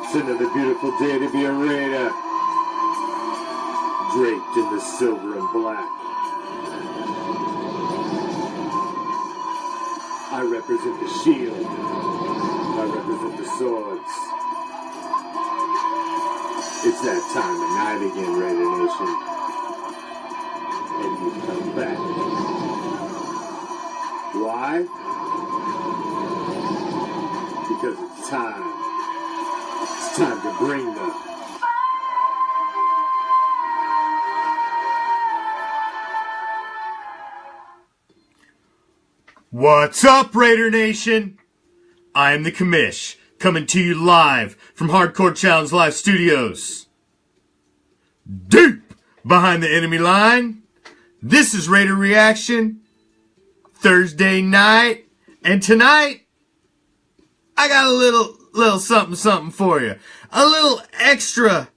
It's another beautiful day to be a Raider, draped in the silver and black. I represent the shield. I represent the swords. It's that time of night again, Raider Nation. And you've come back. Why? Because it's time. It's time to bring them. What's up, Raider Nation? I'm the Commish, coming to you live from Hardcore Challenge Live Studios. Deep behind the enemy line, this is Raider Reaction, Thursday night, and tonight, I got a little something for you. A little extra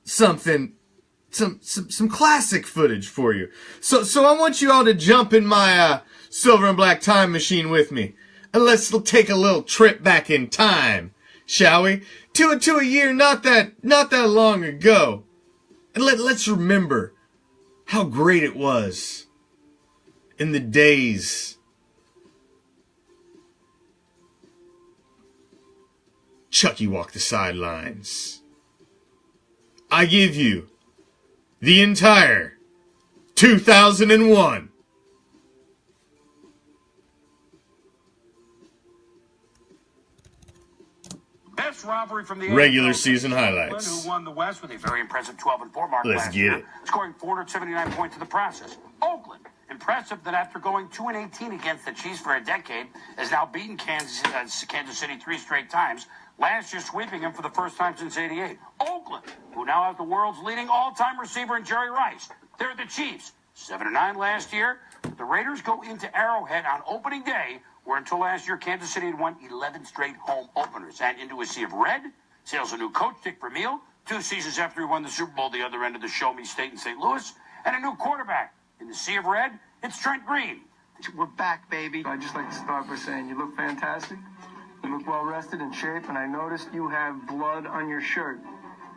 something, some classic footage for you. So I want you all to jump in my silver and black time machine with me, and let's take a little trip back in time, shall we? To a year not that long ago, and let's remember how great it was in the days Chucky walked the sidelines. I give you the entire 2001. Best robbery from the regular season highlights. Who won the West with a very impressive 12-4 mark Let's last get year, it. scoring 479 points in the process. Oakland, impressive that after going 2-18 against the Chiefs for a decade, has now beaten Kansas City 3 straight times. Last year, sweeping him for the first time since '88. Oakland, who now has the world's leading all-time receiver in Jerry Rice. They're the Chiefs, 7-9 last year. The Raiders go into Arrowhead on opening day, where until last year, Kansas City had won 11 straight home openers. And into a sea of red, sails a new coach, Dick Vermeil, 2 seasons after he won the Super Bowl, the other end of the show me state in St. Louis, and a new quarterback. In the sea of red, it's Trent Green. We're back, baby. I'd just like to start by saying you look fantastic. You look well rested in shape, and I noticed you have blood on your shirt.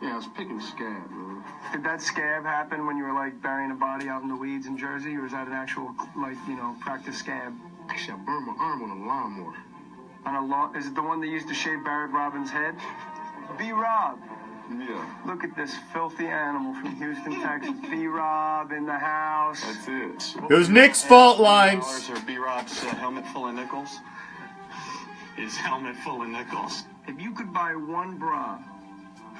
Yeah, I was picking scab, man. Did that scab happen when you were, like, burying a body out in the weeds in Jersey, or is that an actual, like, practice scab? Actually, I burned my arm on a lawnmower. Is it the one that used to shave Barrett Robbins' head? B-Rob. Yeah. Look at this filthy animal from Houston, Texas. B-Rob in the house. That's it. Those Nick's fault lines. Or B-Rob's helmet full of nickels? His helmet full of nickels. If you could buy one bra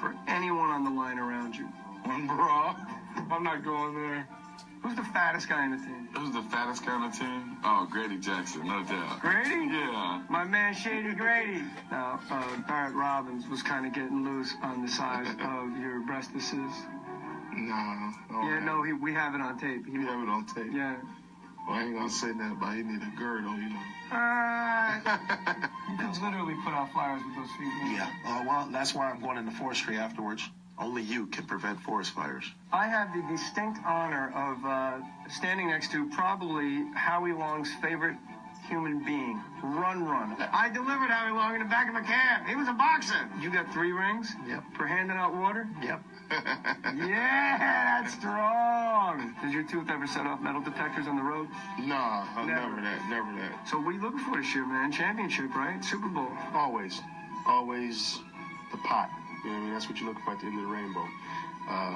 for anyone on the line around you. One bra? I'm not going there. Who's the fattest guy in the team? Who's the fattest guy on the team? Oh, Grady Jackson, no doubt. Grady? Yeah. My man Shady Grady. Now, Barrett Robbins was kind of getting loose on the size of your breastises. No. Yeah, no, we have it on tape. You have it on tape? Yeah. Well, I ain't gonna say that, but he need a girdle, you know. You could literally put out fires with those feet. Yeah. Well, that's why I'm going into forestry afterwards. Only you can prevent forest fires. I have the distinct honor of standing next to probably Howie Long's favorite human being, Run. I delivered Howie Long in the back of a cab. He was a boxer. You got 3 rings? Yep. For handing out water? Yep. Yeah, that's strong. Does your tooth ever set off metal detectors on the road? No, never that. So what are you looking for this year, man? Championship, right? Super Bowl. Always the pot. You know what I mean? That's what you're looking for at the end of the rainbow.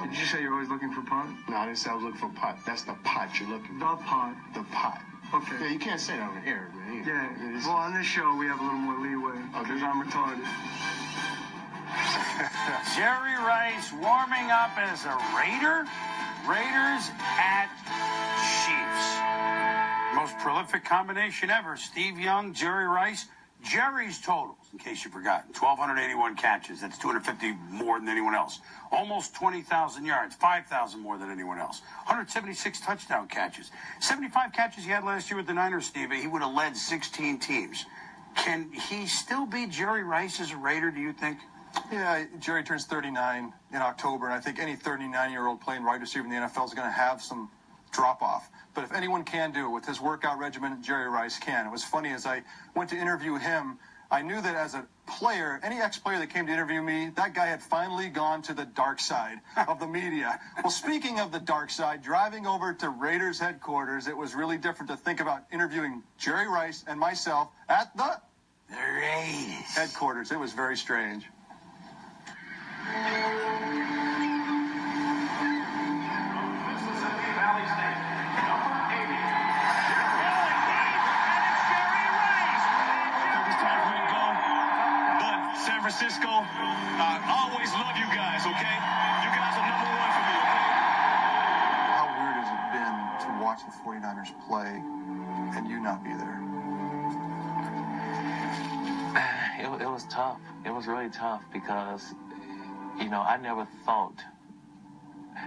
Did you say you're always looking for pot? No, I didn't say I was looking for pot. That's the pot you're looking for. The pot. The pot. Okay. Yeah, you can't say that on the air, man. Yeah. Well, on this show, we have a little more leeway because I'm retarded. Jerry Rice warming up as a Raider. Raiders at Chiefs. Most prolific combination ever. Steve Young, Jerry Rice. Jerry's totals, in case you've forgotten, 1,281 catches. That's 250 more than anyone else. Almost 20,000 yards, 5,000 more than anyone else. 176 touchdown catches. 75 catches he had last year with the Niners, Steve. He would have led 16 teams. Can he still be Jerry Rice as a Raider, do you think? Yeah, Jerry turns 39 in October, and I think any 39-year-old playing wide receiver in the NFL is going to have some drop-off. But if anyone can do it with his workout regimen, Jerry Rice can. It was funny, as I went to interview him, I knew that as a player, any ex-player that came to interview me, that guy had finally gone to the dark side of the media. Well, speaking of the dark side, driving over to Raiders headquarters, it was really different to think about interviewing Jerry Rice and myself at the Raiders headquarters. It was very strange. Mississippi Valley State, number 80. San Francisco, I always love you guys, okay? You guys are number one for me, okay? How weird has it been to watch the 49ers play and you not be there? It was tough. It was really tough because, I never thought,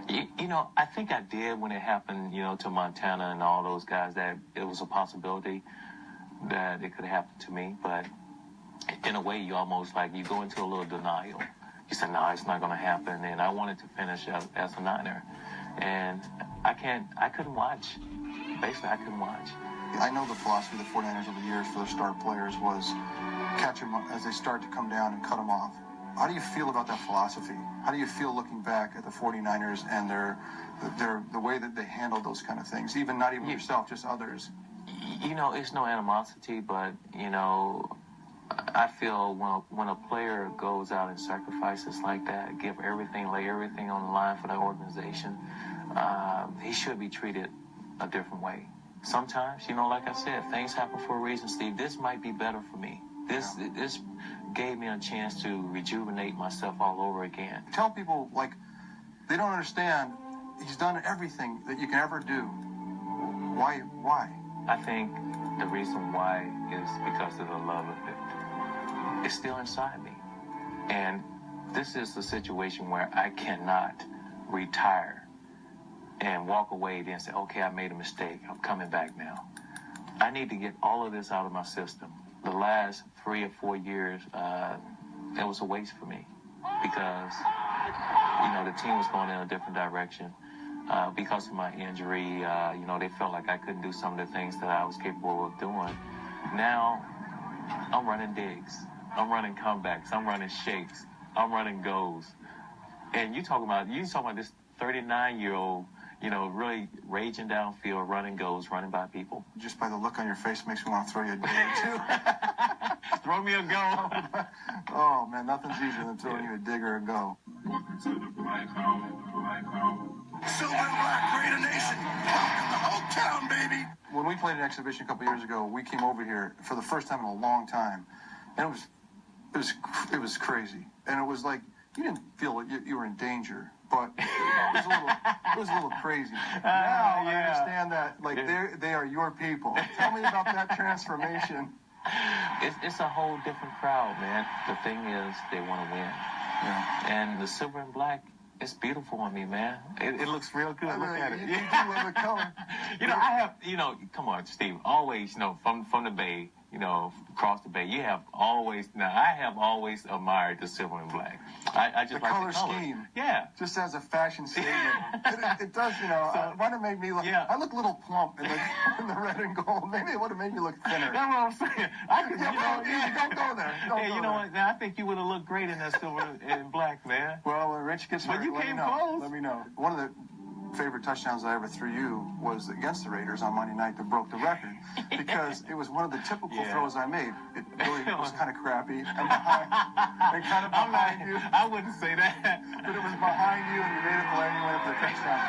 I think I did when it happened, to Montana and all those guys, that it was a possibility that it could happen to me, but in a way, you almost you go into a little denial. You say, no, it's not going to happen. And I wanted to finish as a Niner. And I couldn't watch. Basically, I couldn't watch. I know the philosophy of the 49ers over the years for their star players was catch them as they start to come down and cut them off. How do you feel about that philosophy? How do you feel looking back at the 49ers and the way that they handled those kind of things? Not even yourself, just others. It's no animosity, but, I feel when a player goes out and sacrifices like that, give everything, lay everything on the line for that organization, he should be treated a different way. Sometimes, like I said, things happen for a reason, Steve. This might be better for me. This gave me a chance to rejuvenate myself all over again. Tell people, they don't understand. He's done everything that you can ever do. Why? I think the reason why is because of the love of it. It's still inside me. And this is a situation where I cannot retire and walk away and say, okay, I made a mistake. I'm coming back now. I need to get all of this out of my system. The last 3 or 4 years, it was a waste for me because, the team was going in a different direction. Because of my injury, they felt like I couldn't do some of the things that I was capable of doing. Now, I'm running digs. I'm running comebacks. I'm running shakes. I'm running goals. And you talking about this 39-year-old, really raging downfield, running goals, running by people. Just by the look on your face makes me want to throw you a dig or two. Throw me a go. Oh, man, nothing's easier than throwing you a dig or a go. Welcome to the Black Home. Silver and Black, Raider Nation. Welcome to Hometown, baby. When we played an exhibition a couple years ago, we came over here for the first time in a long time, and it was crazy. And it was like you didn't feel like you were in danger, but it was a little crazy. Now I understand that they are your people. Tell me about that transformation. It's a whole different crowd, man. The thing is, they want to win. Yeah. And the silver and black, it's beautiful on me, man. It looks real good. Look at it. You do love the color. I have, come on, Steve, always, from the Bay, across the Bay, I have always admired the silver and black. I just like the color scheme. Yeah. Just as a fashion statement. it does, might have made me look, I look a little plump in the red and gold. Maybe it would have made me look thinner. That's what I'm saying. Don't go there. What? Now, I think you would have looked great in that silver and black, man. Well, when Rich gets hurt, you came close. Let me know. One of the favorite touchdowns I ever threw you was against the Raiders on Monday night that broke the record because it was one of the typical throws I made. It really was kind of crappy and kind of behind you. I wouldn't say that. But it was behind you and you made it play and you went up for the touchdown.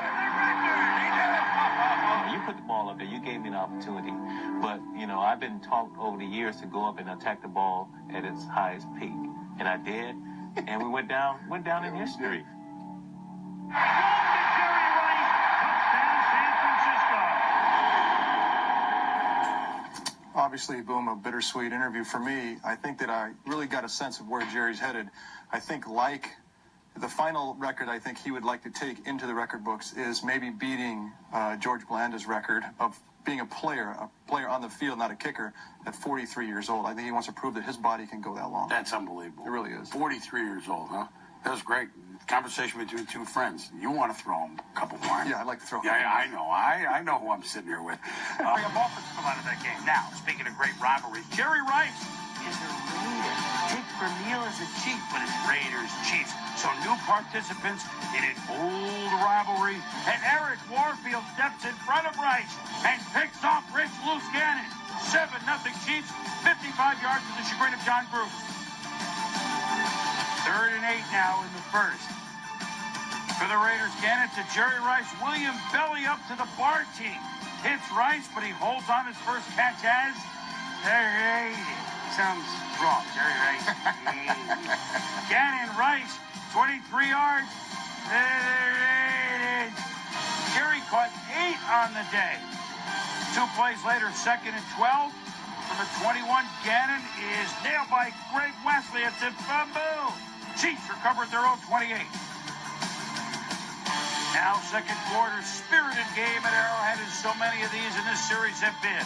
You put the ball up there. You gave me an opportunity. But, I've been taught over the years to go up and attack the ball at its highest peak. And I did. And we went down in history. Obviously, boom, a bittersweet interview for me. I think that I really got a sense of where Jerry's headed. I think the final record I think he would like to take into the record books is maybe beating George Blanda's record of being a player on the field, not a kicker, at 43 years old. I think he wants to prove that his body can go that long. That's unbelievable. It really is. 43 years old, huh? That was great. Conversation between two friends. You want to throw him a couple more? Yeah, I'd like to throw him. Yeah, I know. I know who I'm sitting here with. We have offers come out of that game. Now, speaking of great rivalries, Jerry Rice is a Raider. Dick Vermeil is a Chief, but it's Raiders Chiefs. So new participants in an old rivalry. And Eric Warfield steps in front of Rice and picks off Rich Loose Gannon. 7-0 Chiefs, 55 yards to the chagrin of John Gruden. 3rd and 8 now in the first. For the Raiders, Gannon to Jerry Rice. William belly up to the bar team. Hits Rice, but he holds on his first catch as Jerry. Sounds wrong. Jerry Rice. Gannon Rice, 23 yards. Jerry caught 8 on the day. 2 plays later, 2nd and 12. From the 21, Gannon is nailed by Greg Wesley. It's a fumble. Chiefs recovered their own 28. Now, second quarter, spirited game at Arrowhead, and so many of these in this series have been.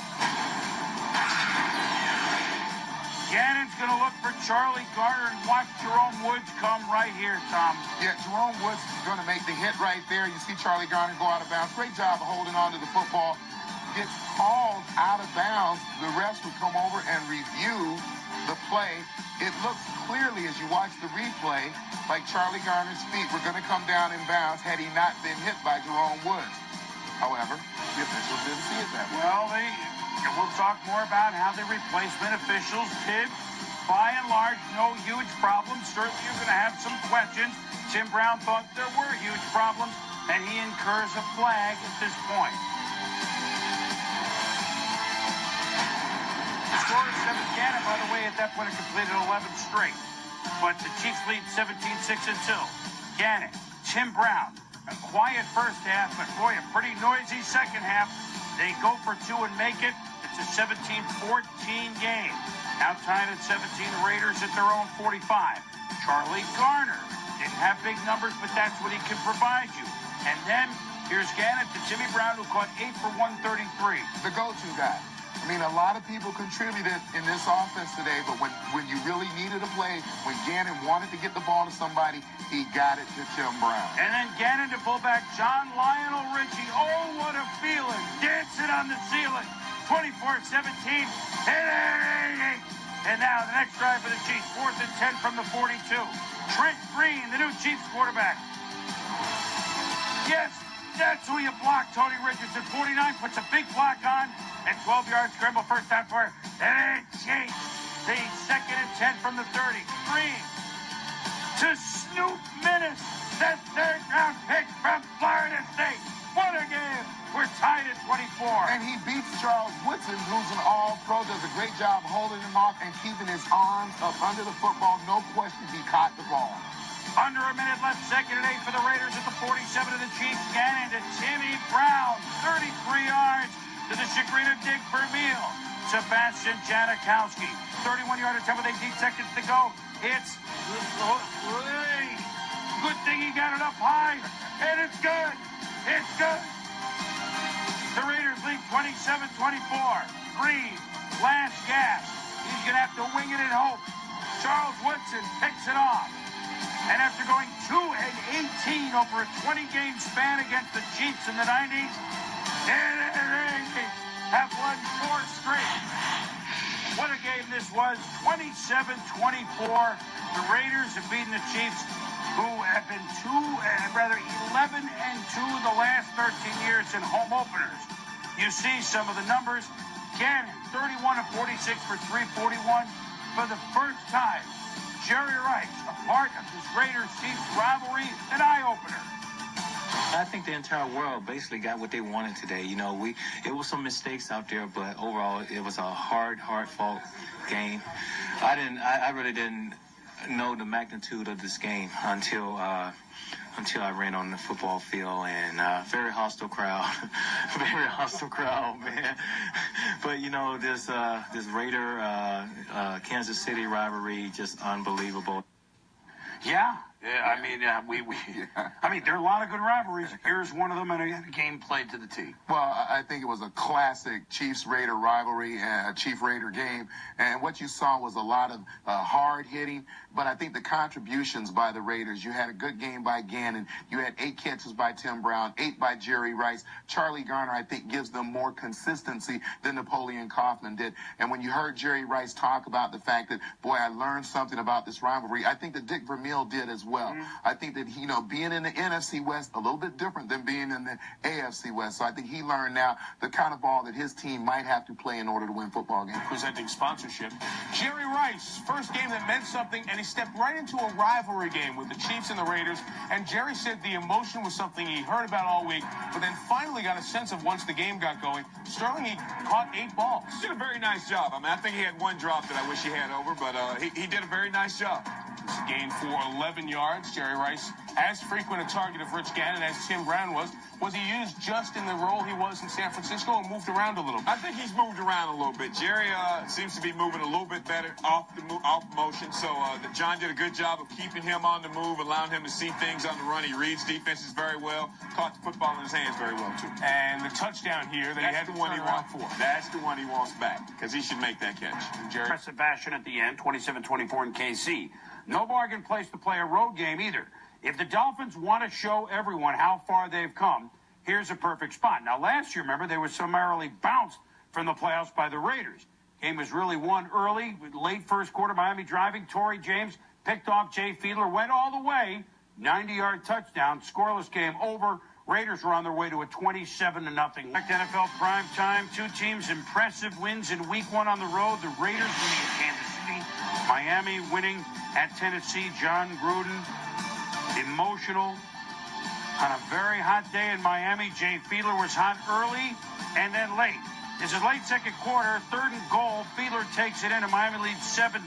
Gannon's going to look for Charlie Garner and watch Jerome Woods come right here, Tom. Yeah, Jerome Woods is going to make the hit right there. You see Charlie Garner go out of bounds. Great job of holding on to the football. Gets called out of bounds. The refs would come over and review the play. It looks clearly, as you watch the replay, like Charlie Garner's feet were going to come down in bounds had he not been hit by Jerome Woods. However, the officials didn't see it that way. Well, we'll talk more about how the replacement officials did. By and large, no huge problems. Certainly you're going to have some questions. Tim Brown thought there were huge problems, and he incurs a flag at this point. The score is 7. Gannon, by the way, at that point had completed 11 straight. But the Chiefs lead 17-6 until Gannon, Tim Brown, a quiet first half, but boy, a pretty noisy second half. They go for 2 and make it. It's a 17-14 game. Now tied at 17, the Raiders at their own 45. Charlie Garner didn't have big numbers, but that's what he can provide you. And then here's Gannon to Jimmy Brown, who caught 8 for 133. The go-to guy. I mean, a lot of people contributed in this offense today, but when you really needed a play, when Gannon wanted to get the ball to somebody, he got it to Tim Brown. And then Gannon to fullback John Lionel Richie. Oh, what a feeling. Dancing on the ceiling. 24-17. And now the next drive for the Chiefs. 4th and 10 from the 42. Trent Green, the new Chiefs quarterback. Yes, that's who you block, Tony Richardson. 49 puts a big block on. And 12-yard scramble first down for Chiefs. The 2nd and 10 from the 30. Green to Snoop Minnis. That 3rd round pick from Florida State. What a game. We're tied at 24. And he beats Charles Woodson, who's an all-pro, does a great job holding him off and keeping his arms up under the football. No question he caught the ball. Under a minute left, 2nd and 8 for the Raiders at the 47 of the Chiefs. Gannon to Timmy Brown. 33 yards to the chagrin of Dick Vermeil. Sebastian Janikowski. 31-yard attempt with 18 seconds to go. It's good thing he got it up high. And it's good. It's good. The Raiders lead 27-24. Green, last gas. He's going to have to wing it and hope. Charles Woodson picks it off. And after going 2-18 over a 20-game span against the Chiefs in the 90s, have won 4 straight. What a game this was. 27-24. The Raiders have beaten the Chiefs, who have been 11-2 the last 13 years in home openers. You see some of the numbers. Gannon, 31 of 46 for 341 for the first time. Jerry Rice, a part of this Raiders-Chiefs rivalry, an eye-opener. I think the entire world basically got what they wanted today. You know, it was some mistakes out there, but overall it was a hard-fought game. I really didn't know the magnitude of this game until I ran on the football field, and very hostile crowd, very hostile crowd, man. But you know, this Raider Kansas City rivalry, just unbelievable. Yeah, Yeah, I mean, I mean, there are a lot of good rivalries. Here's one of them, and a game played to the T. Well, I think it was a classic Chiefs-Raider rivalry and a Chief-Raider game. And what you saw was a lot of hard hitting. But I think the contributions by the Raiders, you had a good game by Gannon. You had 8 catches by Tim Brown, 8 by Jerry Rice. Charlie Garner, I think, gives them more consistency than Napoleon Kaufman did. And when you heard Jerry Rice talk about the fact that, boy, I learned something about this rivalry, I think that Dick Vermeil did as well. I think that, you know, being in the NFC West, a little bit different than being in the AFC West. So I think he learned now the kind of ball that his team might have to play in order to win football games. Presenting sponsorship. Jerry Rice, first game that meant something, and he stepped right into a rivalry game with the Chiefs and the Raiders. And Jerry said the emotion was something he heard about all week, but then finally got a sense of once the game got going. Sterling, he caught 8 balls. He did a very nice job. I mean, I think he had one drop that I wish he had over, but he did a very nice job. Gained for 11 yards. Jerry Rice, as frequent a target of Rich Gannon as Tim Brown was he used just in the role he was in San Francisco and moved around a little bit? I think he's moved around a little bit. Jerry seems to be moving a little bit better off motion. So John did a good job of keeping him on the move, allowing him to see things on the run. He reads defenses very well, caught the football in his hands very well, too. And the touchdown here that he had to turn around for. That's the one he wants back, because he should make that catch. Jerry. Impressive fashion at the end, 27-24 in KC. No bargain place to play a road game either. If the Dolphins want to show everyone how far they've come, here's a perfect spot. Now, last year, remember, they were summarily bounced from the playoffs by the Raiders. Game was really won early, late first quarter, Miami driving. Torrey James picked off Jay Fiedler, went all the way, 90-yard touchdown, scoreless game over. Raiders were on their way to a 27-0. NFL prime time, 2 teams, impressive wins in week 1 on the road. The Raiders winning at Kansas City, Miami winning at Tennessee. John Gruden, emotional. On a very hot day in Miami, Jay Fiedler was hot early and then late. This is late second quarter, 3rd and goal. Fiedler takes it in, and Miami leads 7-6.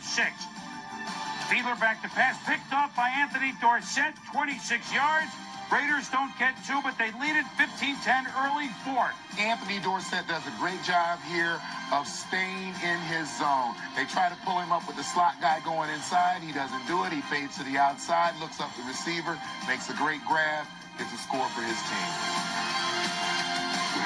Fiedler back to pass, picked off by Anthony Dorsett, 26 yards. Raiders don't get 2, but they lead it 15-10 early 4th. Anthony Dorsett does a great job here of staying in his zone. They try to pull him up with the slot guy going inside. He doesn't do it. He fades to the outside, looks up the receiver, makes a great grab, gets a score for his team.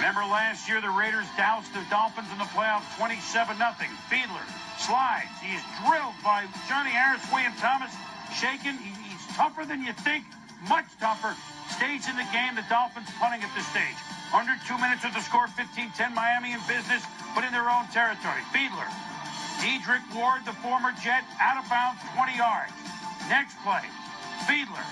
Remember last year, the Raiders doused the Dolphins in the playoffs 27-0. Fiedler slides. He's drilled by Johnny Harris, William Thomas, shaken. He's tougher than you think, much tougher. Stays in the game. The Dolphins punting at this stage. Under 2 minutes with the score, 15-10. Miami in business, but in their own territory. Fiedler. Dedrick Ward, the former Jet, out of bounds, 20 yards. Next play, Fiedler.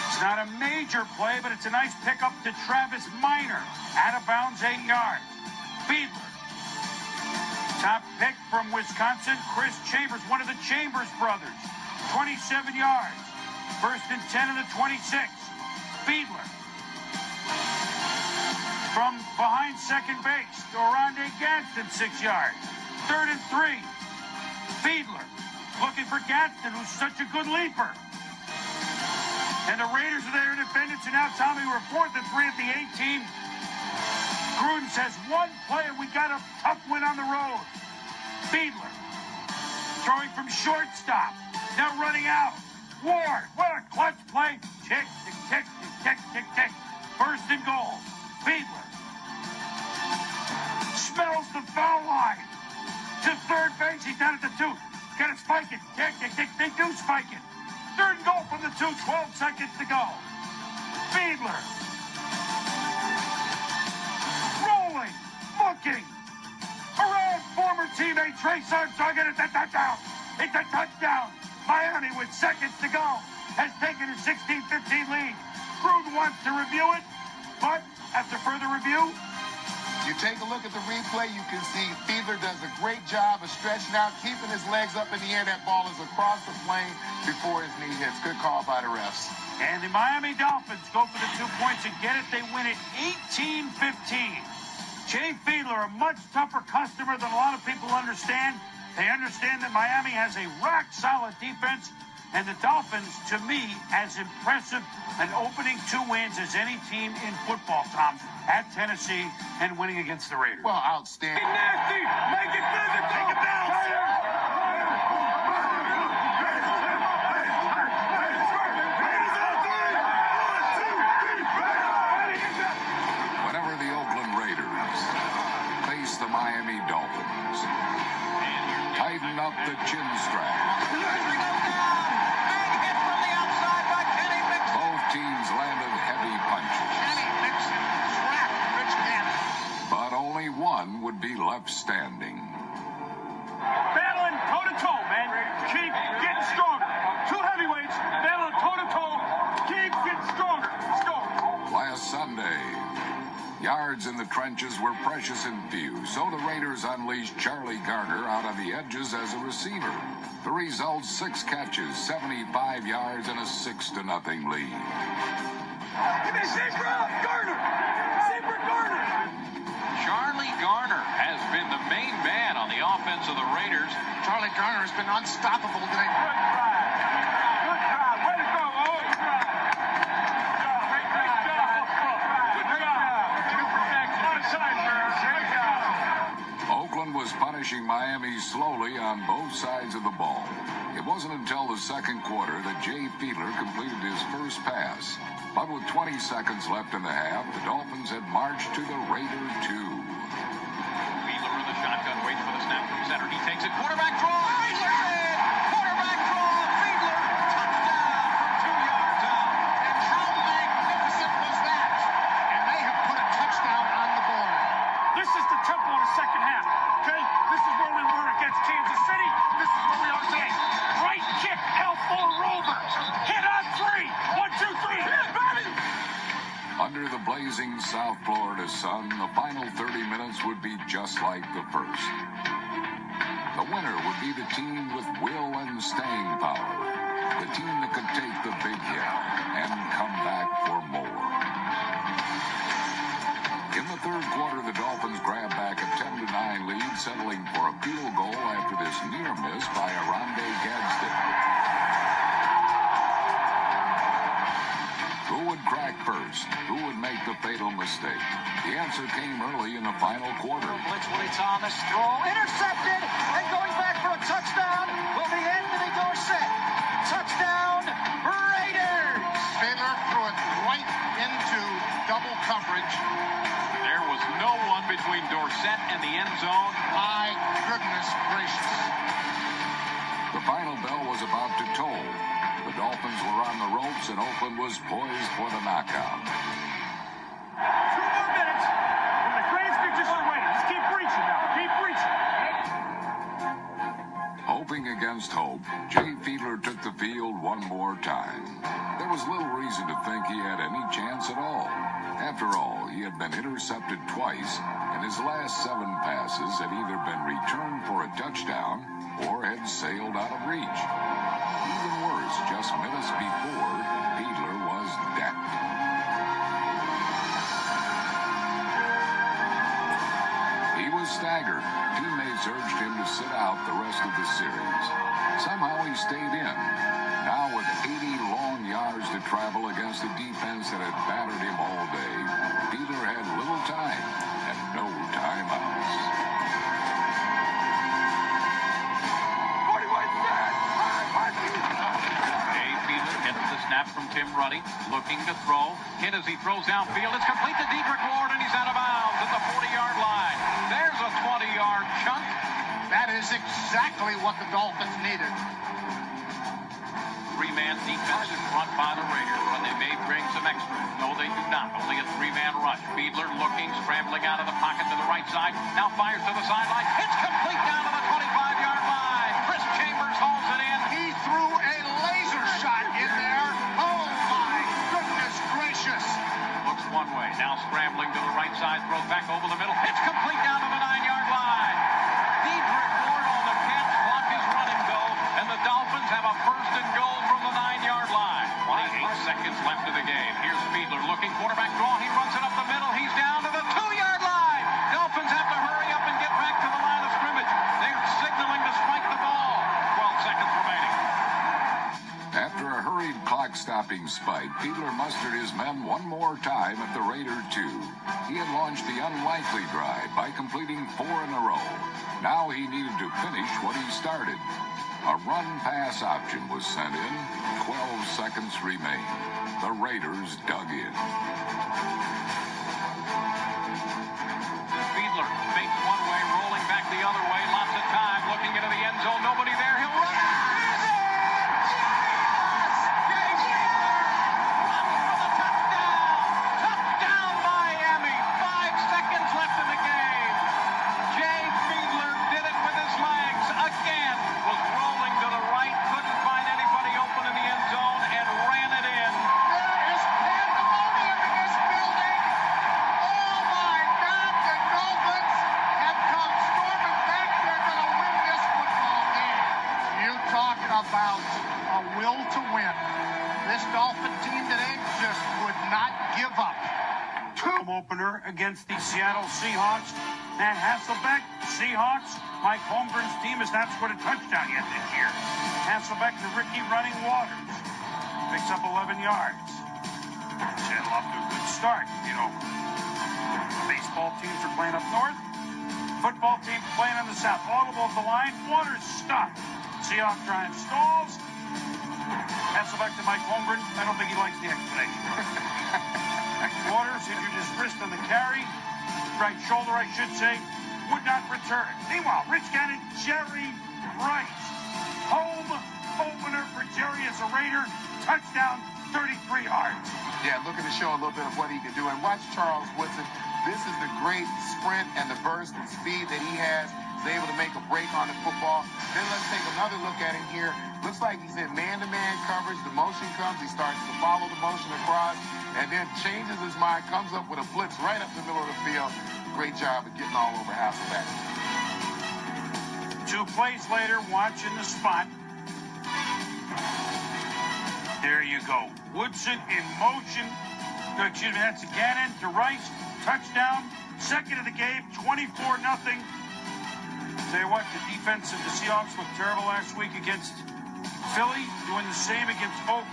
It's not a major play, but it's a nice pickup to Travis Minor. Out of bounds, 8 yards. Fiedler. Top pick from Wisconsin, Chris Chambers, one of the Chambers brothers. 27 yards. 1st and 10 in the 26. Fiedler. From behind second base, Oronde Gadsden, 6 yards. 3rd and 3. Fiedler looking for Gadsden, who's such a good leaper. And the Raiders are there in defendants, and now Tommy, we're 4th and 3 at the 18. Gruden says, 1 play, and we got a tough win on the road. Fiedler throwing from shortstop, now running out. Ward, what a clutch play. Tick, tick, tick, tick, tick, tick. 1st and goal. Fiedler smells the foul line. To third base, he's down at the 2. Got to spike it. Tick, tick, tick. They do spike it. 3rd and goal from the 2. 12 seconds to go. Fiedler rolling, looking. Around former teammate Trey Sargent. It's a touchdown. It's a touchdown. Miami, with seconds to go, has taken a 16-15 lead. Gruden wants to review it, but after further review, you take a look at the replay, you can see Fiedler does a great job of stretching out, keeping his legs up in the air. That ball is across the plane before his knee hits. Good call by the refs. And the Miami Dolphins go for the 2 points and get it. They win it 18-15. Jay Fiedler, a much tougher customer than a lot of people understand. They understand that Miami has a rock-solid defense, and the Dolphins, to me, as impressive an opening 2 wins as any team in football, Tom, at Tennessee and winning against the Raiders. Well, outstanding. Nasty! Make it physical! Take it down! up the chin strap. Both teams landed heavy punches. But only one would be left standing. Battling toe-to-toe, man. Keep getting stronger. Two heavyweights battling toe-to-toe. Keep getting stronger. Let's go. Last Sunday, yards in the trenches were precious and few, so the Raiders unleashed Charlie Garner out on the edges as a receiver. The result, 6 catches, 75 yards, and a 6-0 lead. Give me Seabrook! Garner! Seabrook Garner! Charlie Garner has been the main man on the offense of the Raiders. Charlie Garner has been unstoppable today. Good try. Good try. Way to go, oh! Good job. Great job. Good job. Oakland was punishing Miami slowly on both sides of the ball. It wasn't until the second quarter that Jay Fiedler completed his first pass. But with 20 seconds left in the half, the Dolphins had marched to the Raider 2. Fiedler in the shotgun, waits for the snap from center. He takes it, quarterback draw. Fiedler in! Quarterback draw. Fiedler, touchdown from 2 yards out. And how magnificent was that? And they have put a touchdown on the board. This is the tempo of the second half, okay? This is where we were against Kansas City. This is where we are today. Right kick, elbow rover. Hit on 3. 1, 2, 3. Hit it, baby! Under the blazing South Florida sun, the final 30 minutes would be just like the first. The winner would be the team with will and staying power. The team that could take the big hit and come back for more. In the third quarter, the Dolphins grabbed back a 10-9 lead, settling for a field goal after this near miss by Arande Gadsden. Who would crack first? Who would make the fatal mistake? The answer came early in the final quarter. Blitz when it's on the stroll. Intercepted! And going back for a touchdown will be Anthony Dorsett. Touchdown, Raiders! Fiedler threw it right into double coverage. There was no one between Dorsett and the end zone. My goodness gracious. The final bell was about to toll. The Dolphins were on the ropes, and Oakland was poised for the knockout. 2 more minutes, and the greatest thing just wait. Just keep reaching now. Keep reaching. Hoping against hope, Jay Fiedler took the field one more time. There was little reason to think he had any chance at all. After all, he had been intercepted twice, and his last 7 passes had either been returned for a touchdown or had sailed out of reach. Even worse, just minutes before, Fiedler was decked. He was staggered. Teammates urged him to sit out the rest of the series. Somehow he stayed in. Now with 80 long yards to travel against a defense that had battered him all day, Fiedler had little time and no timeouts. Snap from Tim Ruddy, looking to throw. Hit as he throws downfield. It's complete to Dedrick Ward, and he's out of bounds at the 40-yard line. There's a 20-yard chunk. That is exactly what the Dolphins needed. 3-man defense in front by the Raiders, but they may bring some extra. No, they do not. Only a 3-man rush. Fiedler looking, scrambling out of the pocket to the right side. Now fires to the sideline. It's complete down to the 25-yard line. Chris Chambers hauls it in. He threw a laser shot in there. Oh, my goodness gracious. Looks one way. Now scrambling to the right side. Throws back over the middle. It's complete down to the 9-yard line. Dedrick Ward on the catch. Clock is running, though, and the Dolphins have a 1st and goal from the 9-yard line. 28 seconds left of the game. Here's Fiedler looking. Quarterback draw. He runs it up the middle. He's down to the 2-yard line. Dolphins have to hurry up and get back to the line of scrimmage. They're signaling to strike the ball. 12 seconds remaining. After a hurried clock-stopping spike, Fiedler mustered his men one more time at the Raider 2. He had launched the unlikely drive by completing 4 in a row. Now he needed to finish what he started. A run-pass option was sent in. 12 seconds remained. The Raiders dug in. Fiedler fakes one way, rolling back the other way. Lots of time, looking into the end zone. Nobody about a will to win. This Dolphin team today just would not give up. Home opener against the Seattle Seahawks. Matt Hasselbeck, Seahawks. Mike Holmgren's team has not scored a touchdown yet this year. Hasselbeck to Ricky Running Waters. Picks up 11 yards. Seattle off to a good start, you know. Baseball teams are playing up north. Football teams playing on the south. Audible of the line. Waters stopped. Seahawks drive stalls. Hasselbeck to Mike Holmgren. I don't think he likes the explanation. Waters injured his wrist on the carry. Right shoulder, I should say. Would not return. Meanwhile, Rich Gannon, Jerry Rice. Home opener for Jerry as a Raider. Touchdown, 33 yards. Yeah, looking to show a little bit of what he can do. And watch Charles Woodson. This is the great sprint and the burst and speed that he has. He's able to make a break on the football. Then let's take another look at him here. Looks like he's in man-to-man coverage. The motion comes. He starts to follow the motion across and then changes his mind, comes up with a blitz right up the middle of the field. Great job of getting all over Hasselbeck. 2 plays later, watching the spot. There you go. Woodson in motion. No, excuse me, that's Gannon to Rice. Touchdown. Second of the game, 24-0. Tell you what, the defense of the Seahawks looked terrible last week against Philly, doing the same against Oakland.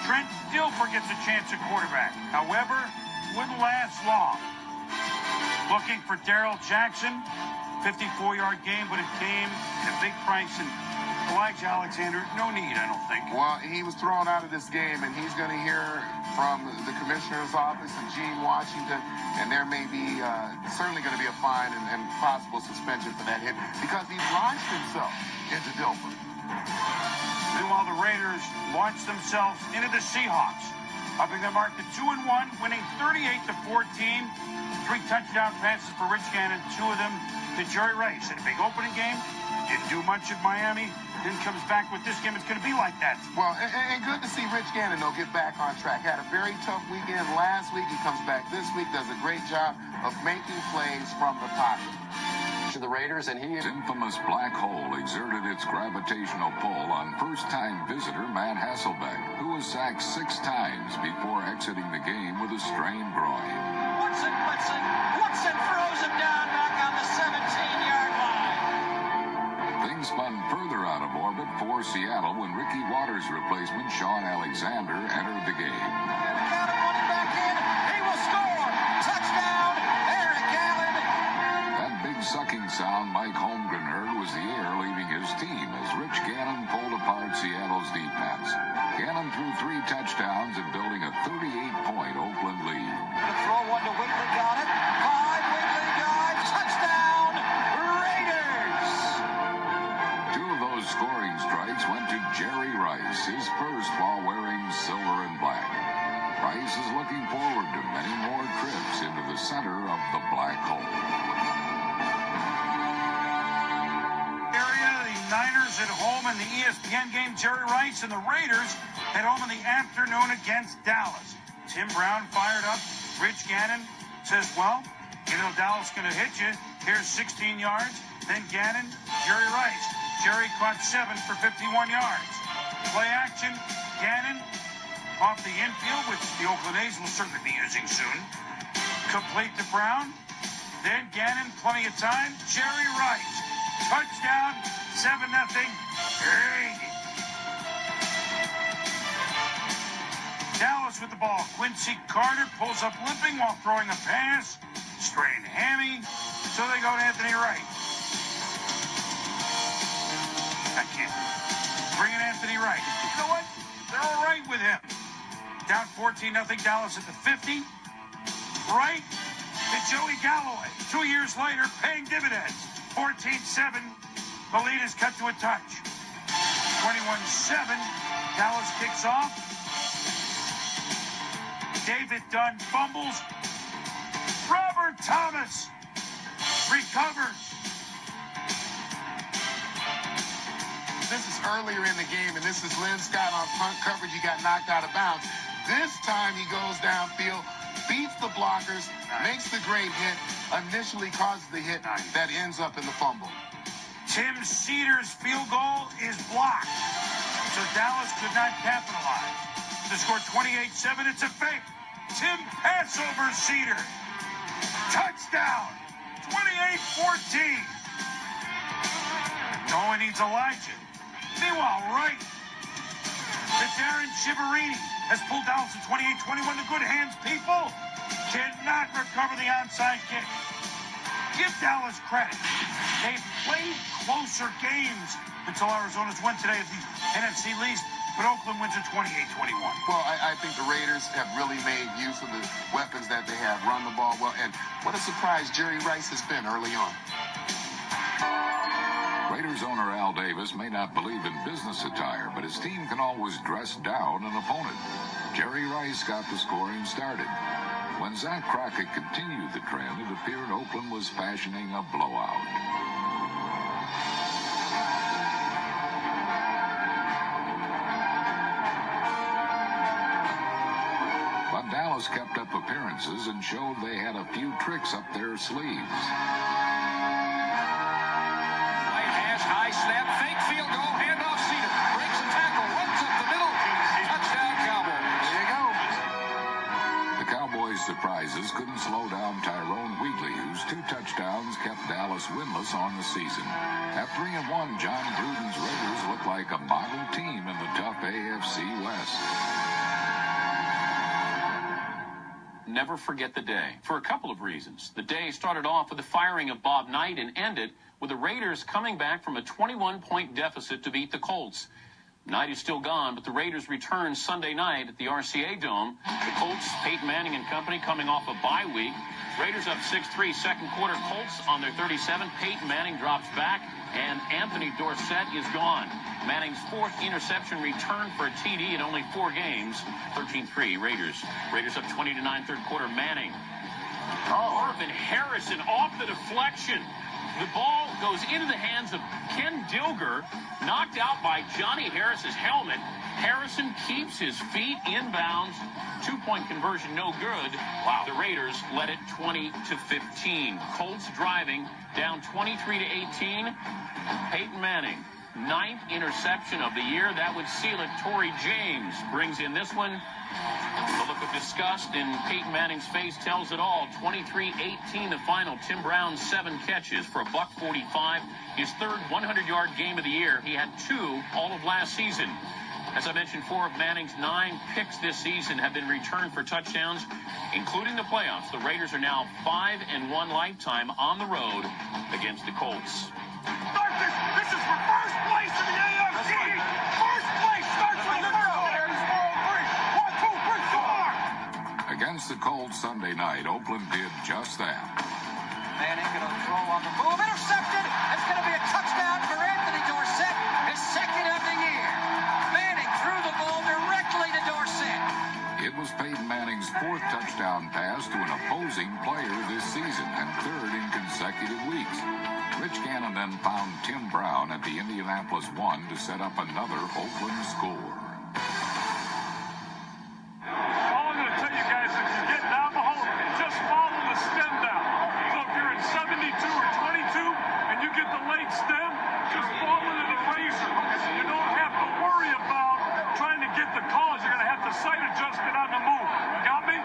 Trent Dilfer gets a chance at quarterback. However, wouldn't last long. Looking for Darrell Jackson. 54-yard game, but it came at a big price. And Elijah Alexander, no need, I don't think. Well, he was thrown out of this game, and he's going to hear from the commissioner's office and Gene Washington, and there may be certainly going to be a fine and possible suspension for that hit because he launched himself into Dilfer. Meanwhile, the Raiders launched themselves into the Seahawks. Upping their mark to 2-1, winning 38-14. 3 touchdown passes for Rich Gannon, 2 of them to Jerry Rice. In a big opening game, didn't do much at Miami, then comes back with this game. It's going to be like that. Well, and good to see Rich Gannon, though, get back on track. Had a very tough weekend last week. He comes back this week, does a great job of making plays from the pocket. To the Raiders, and His infamous black hole exerted its gravitational pull on first-time visitor Matt Hasselbeck, who was sacked 6 times before exiting the game with a strained groin. Woodson throws him down back on the 17-yard line. Things spun further out of orbit for Seattle when Ricky Waters' replacement Sean Alexander entered the game. Running back in, he will score. Touchdown, Eric Allen. That big sucking sound Mike Holmgren heard was the air leaving his team as Rich Gannon pulled apart Seattle's defense. Gannon threw 3 touchdowns and building a 38-point Oakland lead. The throw one to Wiggly, got it. 5, Wiggly got touchdown, Raiders. 2 of those scoring strikes went to Jerry Rice, his first while wearing silver and black. Rice is looking forward to many more trips into the center of the black hole. Niners at home in the ESPN game. Jerry Rice and the Raiders at home in the afternoon against Dallas. Tim Brown fired up. Rich Gannon says, well, you know Dallas going to hit you. Here's 16 yards. Then Gannon, Jerry Rice. Jerry caught 7 for 51 yards. Play action. Gannon off the infield, which the Oakland A's will certainly be using soon. Complete to Brown. Then Gannon, plenty of time. Jerry Rice. Touchdown. 7-0. Dallas with the ball. Quincy Carter pulls up limping while throwing a pass. Strained hammy. So they go to Anthony Wright. I can't. Bring in Anthony Wright. You know what? They're all right with him. Down 14-0 Dallas at the 50. Wright to Joey Galloway. 2 years later, paying dividends. 14-7. The lead is cut to a touch. 21-7. Dallas kicks off. David Dunn fumbles. Robert Thomas recovers. This is earlier in the game, and this is Lynn Scott on punt coverage. He got knocked out of bounds. This time he goes downfield, beats the blockers, makes the great hit, initially causes the hit that ends up in the fumble. Tim Cedars' field goal is blocked. So Dallas could not capitalize. To score 28-7, it's a fake. Tim Passover Cedar. Touchdown. 28-14. No one needs Elijah. Meanwhile, Wright. The Darren Chiaverini has pulled Dallas to 28-21. The good hands people cannot recover the onside kick. Give Dallas credit. They've played closer games until Arizona's win today at the NFC least, but Oakland wins at 28-21. Well, I think the Raiders have really made use of the weapons that they have, run the ball well, and what a surprise Jerry Rice has been early on. Raiders owner Al Davis may not believe in business attire, but his team can always dress down an opponent. Jerry Rice got the scoring started. When Zach Crockett continued the trend, it appeared Oakland was fashioning a blowout. But Dallas kept up appearances and showed they had a few tricks up their sleeves. High snap, fake field goal, handoff Cedar, breaks a tackle, runs up the middle, touchdown Cowboys. There you go. The Cowboys' surprises couldn't slow down Tyrone Wheatley, whose 2 touchdowns kept Dallas winless on the season. At 3-1, John Gruden's Raiders look like a model team in the tough AFC West. Never forget the day, for a couple of reasons. The day started off with the firing of Bob Knight and ended with the Raiders coming back from a 21-point deficit to beat the Colts. Knight is still gone, but the Raiders return Sunday night at the RCA Dome. The Colts, Peyton Manning and company, coming off a bye week. Raiders up 6-3, second quarter. Colts on their 37. Peyton Manning drops back, and Anthony Dorsett is gone. Manning's 4th interception return for a TD in only 4 games. 13-3 Raiders. Raiders up 20-9, third quarter. Manning. Marvin Harrison off the deflection. The ball goes into the hands of Ken Dilger, knocked out by Johnny Harris's helmet. Harrison keeps his feet inbounds. 2-point conversion, no good. Wow, the Raiders led it 20-15. Colts driving, down 23-18. Peyton Manning, 9th interception of the year. That would seal it. Torrey James brings in this one. The look of disgust in Peyton Manning's face tells it all. 23-18 the final. Tim Brown, 7 catches for $145. His 3rd 100-yard game of the year. He had 2 all of last season. As I mentioned, 4 of Manning's 9 picks this season have been returned for touchdowns, including the playoffs. The Raiders are now 5-1 lifetime on the road against the Colts. This is for first place in the AFC. First place starts with the first. Against the Colts Sunday night, Oakland did just that. Manning going to throw on the move. Intercepted. It's going to be a touchdown for Anthony Dorsett, his 2nd of the year. Manning threw the ball directly to Dorsett. It was Peyton Manning's 4th touchdown pass to an opposing player this season and 3rd in consecutive weeks. Rich Gannon then found Tim Brown at the Indianapolis 1 to set up another Oakland score. All I'm going to tell you guys is if you get down the hole, just follow the stem down. So if you're in 72 or 22 and you get the late stem, just follow it at a razor. You don't have to worry about trying to get the calls. You're going to have to sight adjust it on the move. Got me?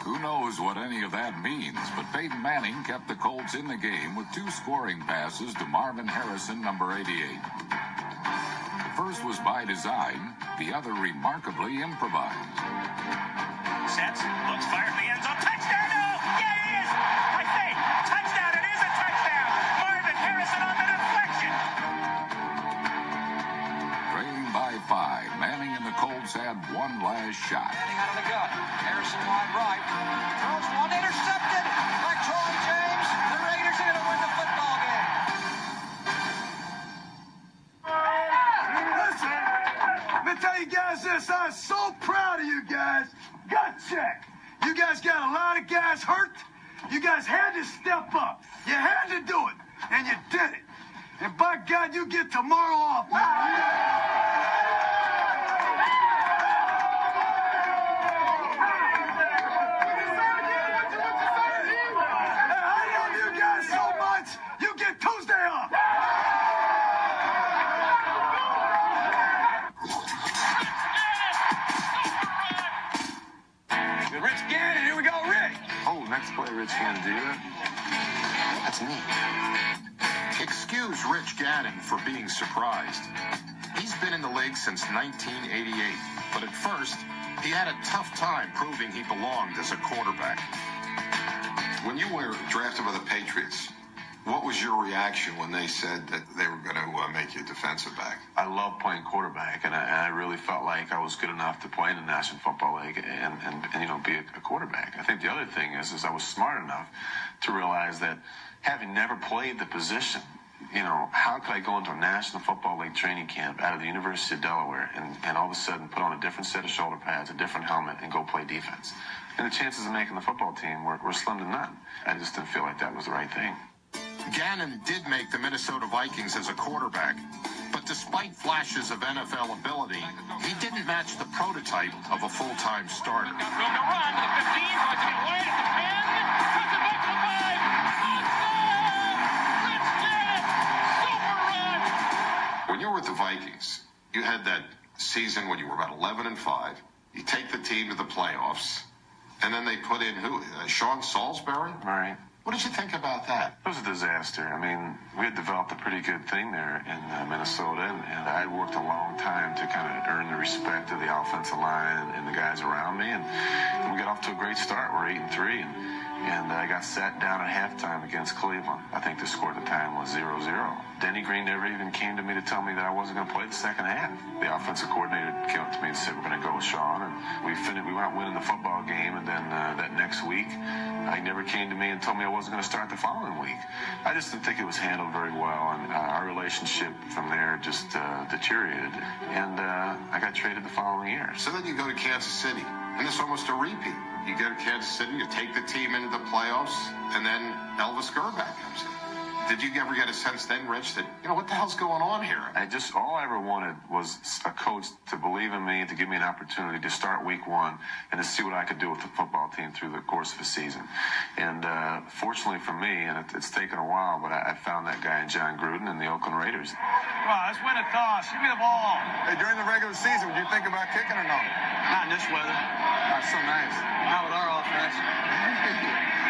Who knows what any of that means, but Peyton Manning kept the Colts in the game with 2 scoring passes to Marvin Harrison, number 88. The first was by design, the other remarkably improvised. Sets, looks, fires the end zone. Touchdown! Oh, yeah, it is! I say, touchdown! It is a touchdown! Marvin Harrison on the deflection! Trailing by 5, Manning and the Colts had one last shot. Manning out of the gun. Harrison wide right. Throws one, intercepted by Torrey James. The Raiders are going to win the football game. Listen, let me tell you guys this. I'm so proud of you guys. Gut check. You guys got a lot of guys hurt. You guys had to step up. You had to do it, and you did it. And by God, you get tomorrow off, man. going to do that? That's me. Excuse Rich Gannon for being surprised. He's been in the league since 1988, but at first, he had a tough time proving he belonged as a quarterback. When you were drafted by the Patriots, what was your reaction when they said that they were going to make you a defensive back? I love playing quarterback, and I really felt like I was good enough to play in the National Football League and be a quarterback. I think the other thing is I was smart enough to realize that having never played the position, how could I go into a National Football League training camp out of the University of Delaware and all of a sudden put on a different set of shoulder pads, a different helmet, and go play defense? And the chances of making the football team were slim to none. I just didn't feel like that was the right thing. Gannon did make the Minnesota Vikings as a quarterback, but despite flashes of NFL ability, he didn't match the prototype of a full-time starter. Got room to run to the 15, going to get wide at the 10, cuts it back to the 5. Rich Gannon, super run. When you were with the Vikings, you had that season when you were about 11-5. You take the team to the playoffs, and then they put in who? Sean Salisbury? Right. What did you think about that? It was a disaster. I mean, we had developed a pretty good thing there in Minnesota, and I had worked a long time to kind of earn the respect of the offensive line and the guys around me, and we got off to a great start. We're 8-3, and I got sat down at halftime against Cleveland. I think the score at the time was 0-0. Denny Green never even came to me to tell me that I wasn't going to play the second half. The offensive coordinator came up to me and said, we're going to go with Sean, and we went out winning the football game, and then that next week, he never came to me and told me I wasn't going to start the following week. I just didn't think it was handled very well, and our relationship from there just deteriorated, and I got traded the following year. So then you go to Kansas City, and it's almost a repeat. You go to Kansas City, you take the team into the playoffs, and then Elvis Grbac comes in. Did you ever get a sense then, Rich, that, what the hell's going on here? All I ever wanted was a coach to believe in me, to give me an opportunity to start week one and to see what I could do with the football team through the course of a season. And fortunately for me, and it's taken a while, but I found that guy in John Gruden and the Oakland Raiders. Come on, let's win a toss. Give me the ball. Hey, during the regular season, would you think about kicking or no? Not in this weather. That's so nice. Not with our offense.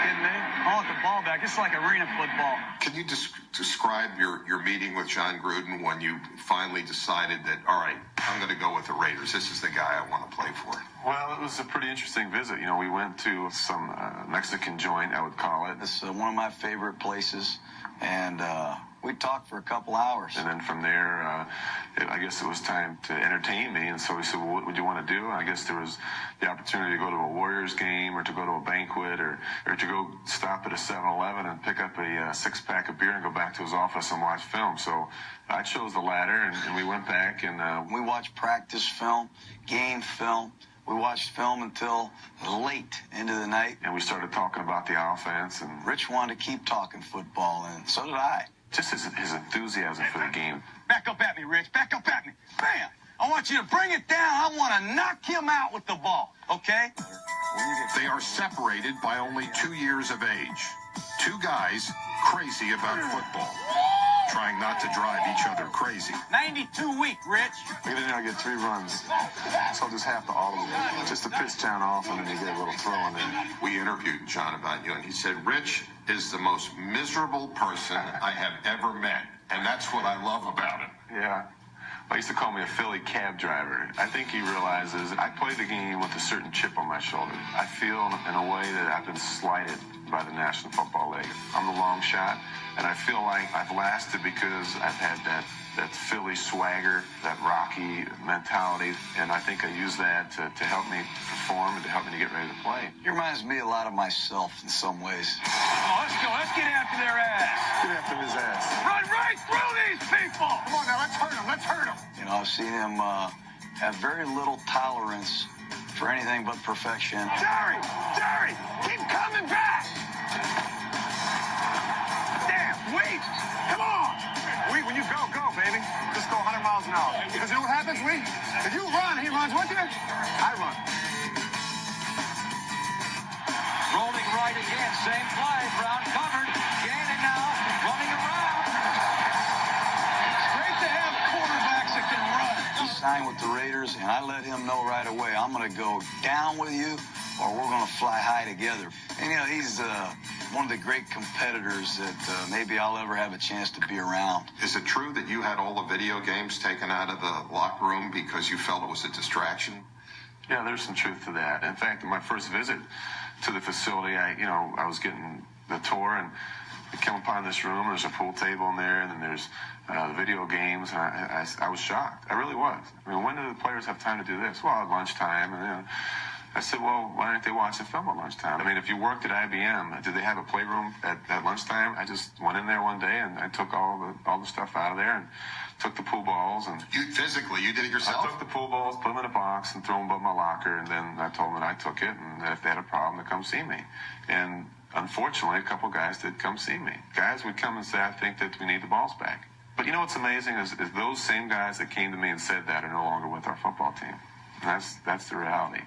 Kidding me? I want the ball back. It's like arena football. Can you describe your meeting with John Gruden when you finally decided that, all right, I'm going to go with the Raiders. This is the guy I want to play for? Well, it was a pretty interesting visit. We went to some Mexican joint, I would call it. It's one of my favorite places, and we talked for a couple hours. And then from there, I guess it was time to entertain me. And so he said, well, what would you want to do? And I guess there was the opportunity to go to a Warriors game or to go to a banquet or to go stop at a 7-Eleven and pick up a six-pack of beer and go back to his office and watch film. So I chose the latter, and we went back. And we watched practice film, game film. We watched film until late into the night. And we started talking about the offense. And Rich wanted to keep talking football, and so did I. Just his enthusiasm for the game. Back up at me, Rich. Back up at me. Bam! I want you to bring it down. I want to knock him out with the ball, okay? They are separated by only 2 years of age. Two guys crazy about football, trying not to drive each other crazy. 92 week, Rich. We get in there, I get 3 runs. So I'll just have to audible. Just a pitch down off, and then you get a little throw in there. We interviewed John about you, and he said, Rich is the most miserable person I have ever met. And that's what I love about him. Yeah. I used to call me a Philly cab driver. I think he realizes I play the game with a certain chip on my shoulder. I feel in a way that I've been slighted by the National Football League. I'm the long shot, and I feel like I've lasted because I've had that Philly swagger, that Rocky mentality, and I think I use that to help me perform and to help me to get ready to play. He reminds me a lot of myself in some ways. Oh, let's go. Let's get after their ass. Get after his ass. Run right through these people. Come on now, let's hurt him. Let's hurt him. I've seen him have very little tolerance for anything but perfection. Jerry! Keep coming back! Damn, wait! Come on! When you go, baby. Just go 100 miles an hour. Because you know what happens, if you run, he runs with you. I run. Rolling right again, same play. Brown covered, gaining now, running around. It's great to have quarterbacks that can run. He signed with the Raiders, and I let him know right away, I'm going to go down with you, or we're going to fly high together. And he's one of the great competitors that maybe I'll ever have a chance to be around. Is it true that you had all the video games taken out of the locker room because you felt it was a distraction? Yeah, there's some truth to that. In fact, in my first visit to the facility, I was getting the tour, and I came upon this room. There's a pool table in there, and then there's the video games, and I was shocked. I really was. I mean, when do the players have time to do this? Well, at lunchtime, and I said, well, why aren't they watching film at lunchtime? I mean, if you worked at IBM, did they have a playroom at lunchtime? I just went in there one day, and I took all the stuff out of there and took the pool balls. And you did it yourself? I took the pool balls, put them in a box, and threw them above my locker, and then I told them that I took it, and that if they had a problem, to come see me. And unfortunately, a couple guys did come see me. Guys would come and say, I think that we need the balls back. But you know what's amazing is those same guys that came to me and said that are no longer with our football team. And that's the reality.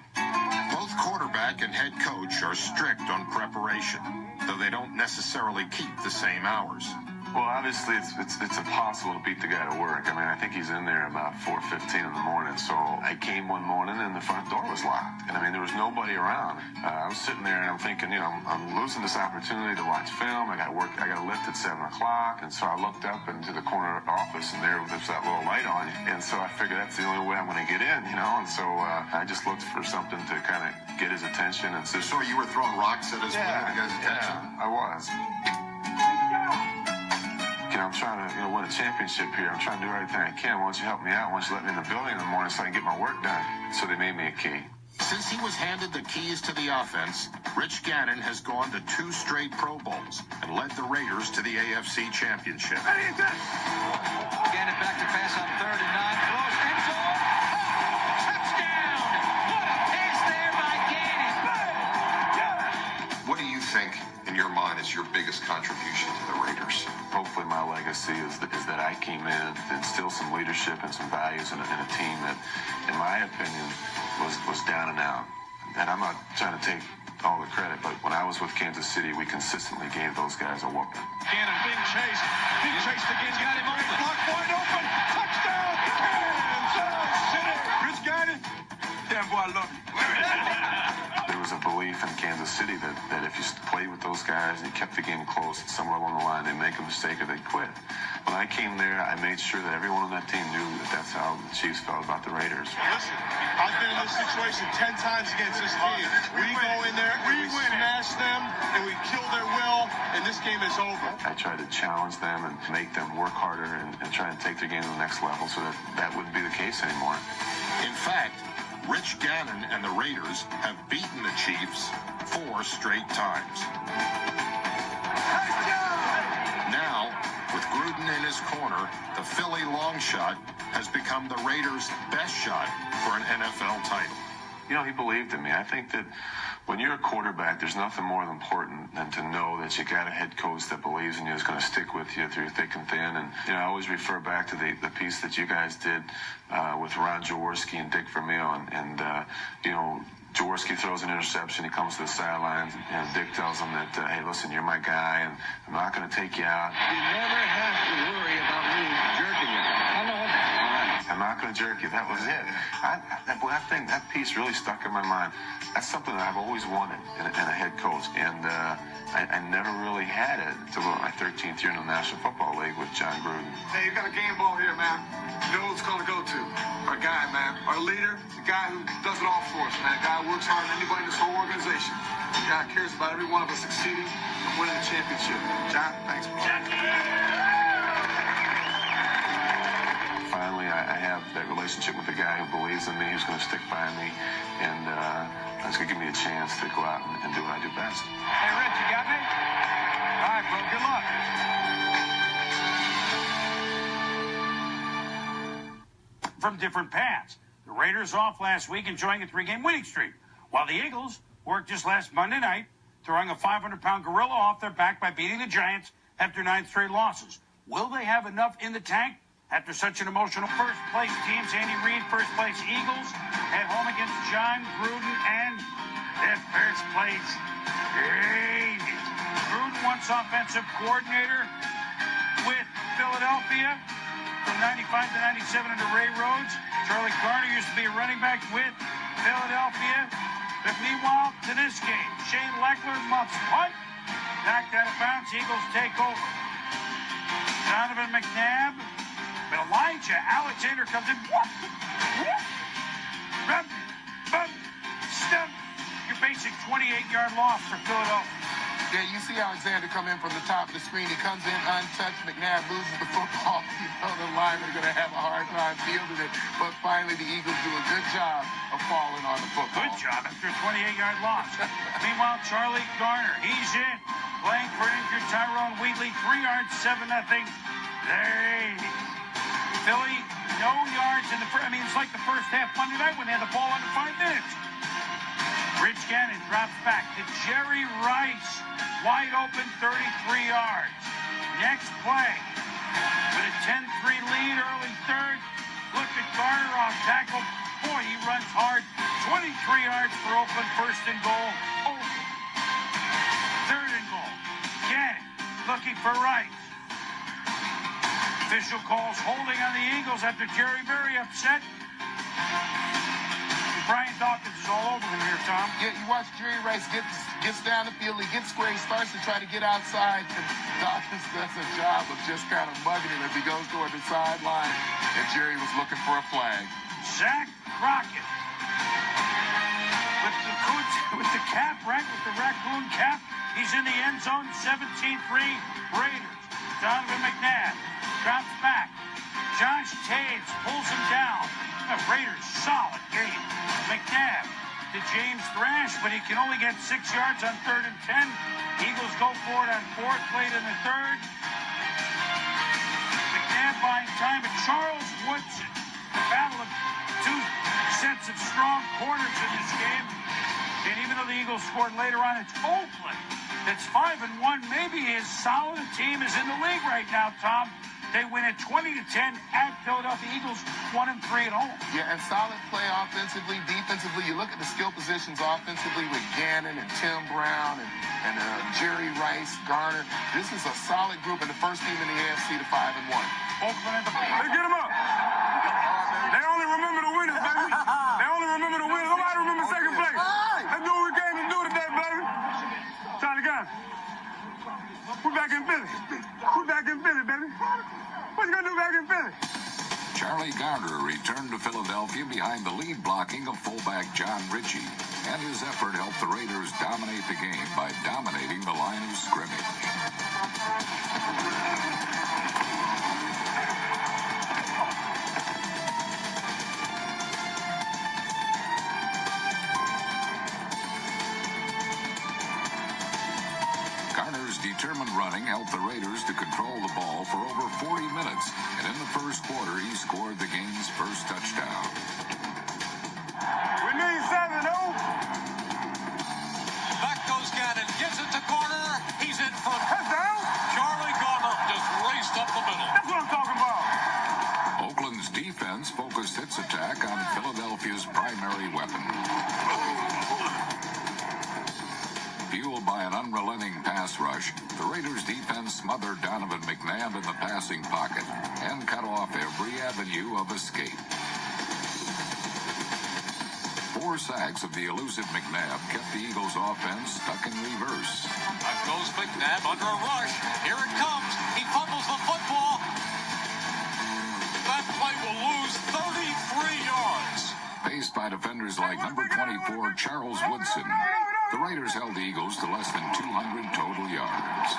Both quarterback and head coach are strict on preparation, though they don't necessarily keep the same hours. Well, obviously, it's impossible to beat the guy to work. I mean, I think he's in there about 4:15 in the morning. So I came one morning and the front door was locked. And I mean, there was nobody around. I was sitting there and I'm thinking, I'm losing this opportunity to watch film. I got a lift at 7 o'clock. And so I looked up into the corner office, and there's that little light on. And so I figured that's the only way I'm going to get in, And so I just looked for something to kind of get his attention. And so you were throwing rocks at his guy's attention? Yeah, I was. I'm trying to win a championship here. I'm trying to do everything I can. Why don't you help me out? Why don't you let me in the building in the morning so I can get my work done? So they made me a key. Since he was handed the keys to the offense, Rich Gannon has gone to 2 straight Pro Bowls and led the Raiders to the AFC Championship. Gannon back to pass on 3rd and 9. Throws end zone. Touchdown! What a pass there by Gannon! What do you think, in your mind, is your biggest contribution to the Raiders? Hopefully my legacy is that I came in to instill some leadership and some values in a team that, in my opinion, was down and out. And I'm not trying to take all the credit, but when I was with Kansas City, we consistently gave those guys a whooping. Gannon being chased. Being chased again. Got him open. Block wide open. Touchdown, Kansas City. Rich Gannon. Damn, boy, I love you. There was a belief in Kansas City that if you played with those guys and you kept the game close, somewhere along the line they'd make a mistake or they'd quit. When I came there, I made sure that everyone on that team knew that that's how the Chiefs felt about the Raiders. Listen, I've been in this situation 10 times against this team. We go in there, we smash them, and we kill their will, and this game is over. I tried to challenge them and make them work harder and try and take their game to the next level so that wouldn't be the case anymore. In fact, Rich Gannon and the Raiders have beaten the Chiefs 4 straight times. Now, with Gruden in his corner, the Philly long shot has become the Raiders' best shot for an NFL title. He believed in me. I think that when you're a quarterback, there's nothing more important than to know that you got a head coach that believes in you, is going to stick with you through thick and thin. And I always refer back to the piece that you guys did with Ron Jaworski and Dick Vermeil, and Jaworski throws an interception. He comes to the sidelines, and Dick tells him that, hey, listen, you're my guy, and I'm not going to take you out. You never have to worry about me jerking you. I'm not going to jerk you. That was it. I think that piece really stuck in my mind. That's something that I've always wanted in a head coach, and I never really had it until my 13th year in the National Football League with John Gruden. Hey, you got a game ball here, man. You know who it's going to go to. Our guy, man. Our leader, the guy who does it all for us, man. The guy who works harder than anybody in this whole organization. The guy who cares about every one of us succeeding and winning the championship. John, thanks, bro. Finally, I have that relationship with a guy who believes in me, who's going to stick by me, and it's going to give me a chance to go out and do what I do best. Hey, Rich, you got me? All right, bro, good luck. From different paths. The Raiders off last week, enjoying a 3-game winning streak, while the Eagles worked just last Monday night, throwing a 500-pound gorilla off their back by beating the Giants after 9 straight losses. Will they have enough in the tank after such an emotional first-place team? Andy Reid, first-place Eagles, at home against John Gruden and their first-place Ravens. Gruden once offensive coordinator with Philadelphia from 95 to 97 under Ray Rhodes. Charlie Garner used to be a running back with Philadelphia. But meanwhile, to this game, Shane Leckler muffs punt, Knocked out of bounds. Eagles take over. Donovan McNabb. But Elijah Alexander comes in. Rub, bump, stump. Your basic 28-yard loss for Philadelphia. Yeah, you see Alexander come in from the top of the screen. He comes in untouched. McNabb loses the football. You know the linemen are going to have a hard time fielding it. But finally, the Eagles do a good job of falling on the football. Good job after a 28-yard loss. Meanwhile, Charlie Garner, he's in. Playing for injured Tyrone Wheatley. 3 yards, 7-0. There. Philly, no yards in the first. I mean, it's like the first half Monday night when they had the ball under 5 minutes. Rich Gannon drops back to Jerry Rice. Wide open, 33 yards. Next play. With a 10-3 lead, early third. Look at Garner off tackle. Boy, he runs hard. 23 yards for Oakland. First and goal. Oakland. Third and goal. Gannon looking for Rice. Official calls holding on the Eagles after Jerry very upset. Brian Dawkins is all over him here, Tom. Yeah, you watch Jerry Rice gets down the field, he gets square, he starts to try to get outside, and Dawkins does a job of just kind of mugging him as he goes toward the sideline, and Jerry was looking for a flag. Zach Crockett with the cap, right? With the raccoon cap. He's in the end zone, 17-3 Raiders. Donovan McNabb drops back. Josh Taves pulls him down. The Raiders, solid game. McNabb to James Thrash, but he can only get 6 yards on 3rd and 10. Eagles go for it on 4th, late in the 3rd. McNabb buying time, but Charles Woodson. The battle of 2 sets of strong corners in this game. And even though the Eagles scored later on, it's Oakland. It's 5-1. Maybe as solid a team is in the league right now, Tom. They win at 20-10 at Philadelphia. Eagles 1-3 at home. Yeah, and solid play offensively, defensively. You look at the skill positions offensively with Gannon and Tim Brown and Jerry Rice, Garner. This is a solid group and the first team in the AFC to 5-1. Oakland at the Hey, get them up. They only remember the winners, baby. They only remember the winners. Nobody remember second place. Let's do what we came to do today, baby. Charlie Garner. We're back in Philly. We're back in Philly, baby. What you gonna do back in Philly? Charlie Garner returned to Philadelphia behind the lead blocking of fullback John Ritchie, and his effort helped the Raiders dominate the game by dominating the line of scrimmage. Determined running helped the Raiders to control the ball for over 40 minutes, and in the first quarter, he scored the game's first touchdown. We need 7-0. Back goes Gannon, gets it to Garner. He's in front. Touchdown. Charlie Garner just raced up the middle. That's what I'm talking about. Oakland's defense focused its attack on Philadelphia's primary weapon. Fueled by an unrelenting pass rush, the Raiders' defense smothered Donovan McNabb in the passing pocket and cut off every avenue of escape. 4 sacks of the elusive McNabb kept the Eagles' offense stuck in reverse. Up goes McNabb under a rush. Here it comes. He fumbles the football. That play will lose 33 yards. Paced by defenders like number 24 Charles Woodson, the Raiders held the Eagles to less than 200 total yards.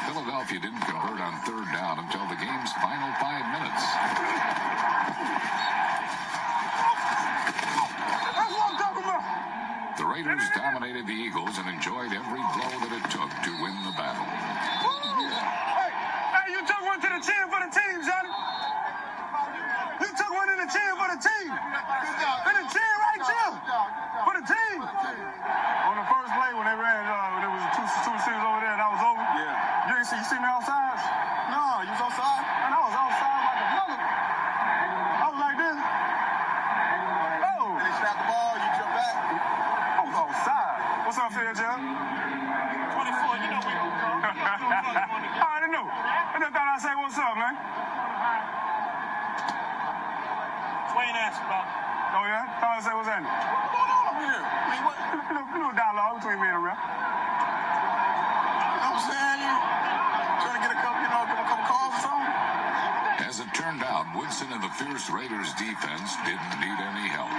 Philadelphia didn't convert on 3rd down until the game's final 5 minutes. The Raiders dominated the Eagles and enjoyed every blow that it took to win the battle. Hey, you took one to the chin for the team, Johnny. You took one in the chin for the team. In the chin right here. For the team. On the first play when they ran, there was two receivers over there and I was over. Yeah. You see me outside? No, you was outside? And I was outside like a mother. I was like this. Oh. And they snapped the ball, you jumped back. I was outside. What's up, Phil, Jeff? 24, you know we gonna come. I already knew. I just thought I'd say what's up, man. Wayne asked about it. Oh, yeah? Thought I'd say what's happening. What's going on over here? I mean, what? You know, dialogue between me and the ref. I'm saying? You trying to get a couple, give a couple calls or something? As it turned out, Woodson and the fierce Raiders defense didn't need any help.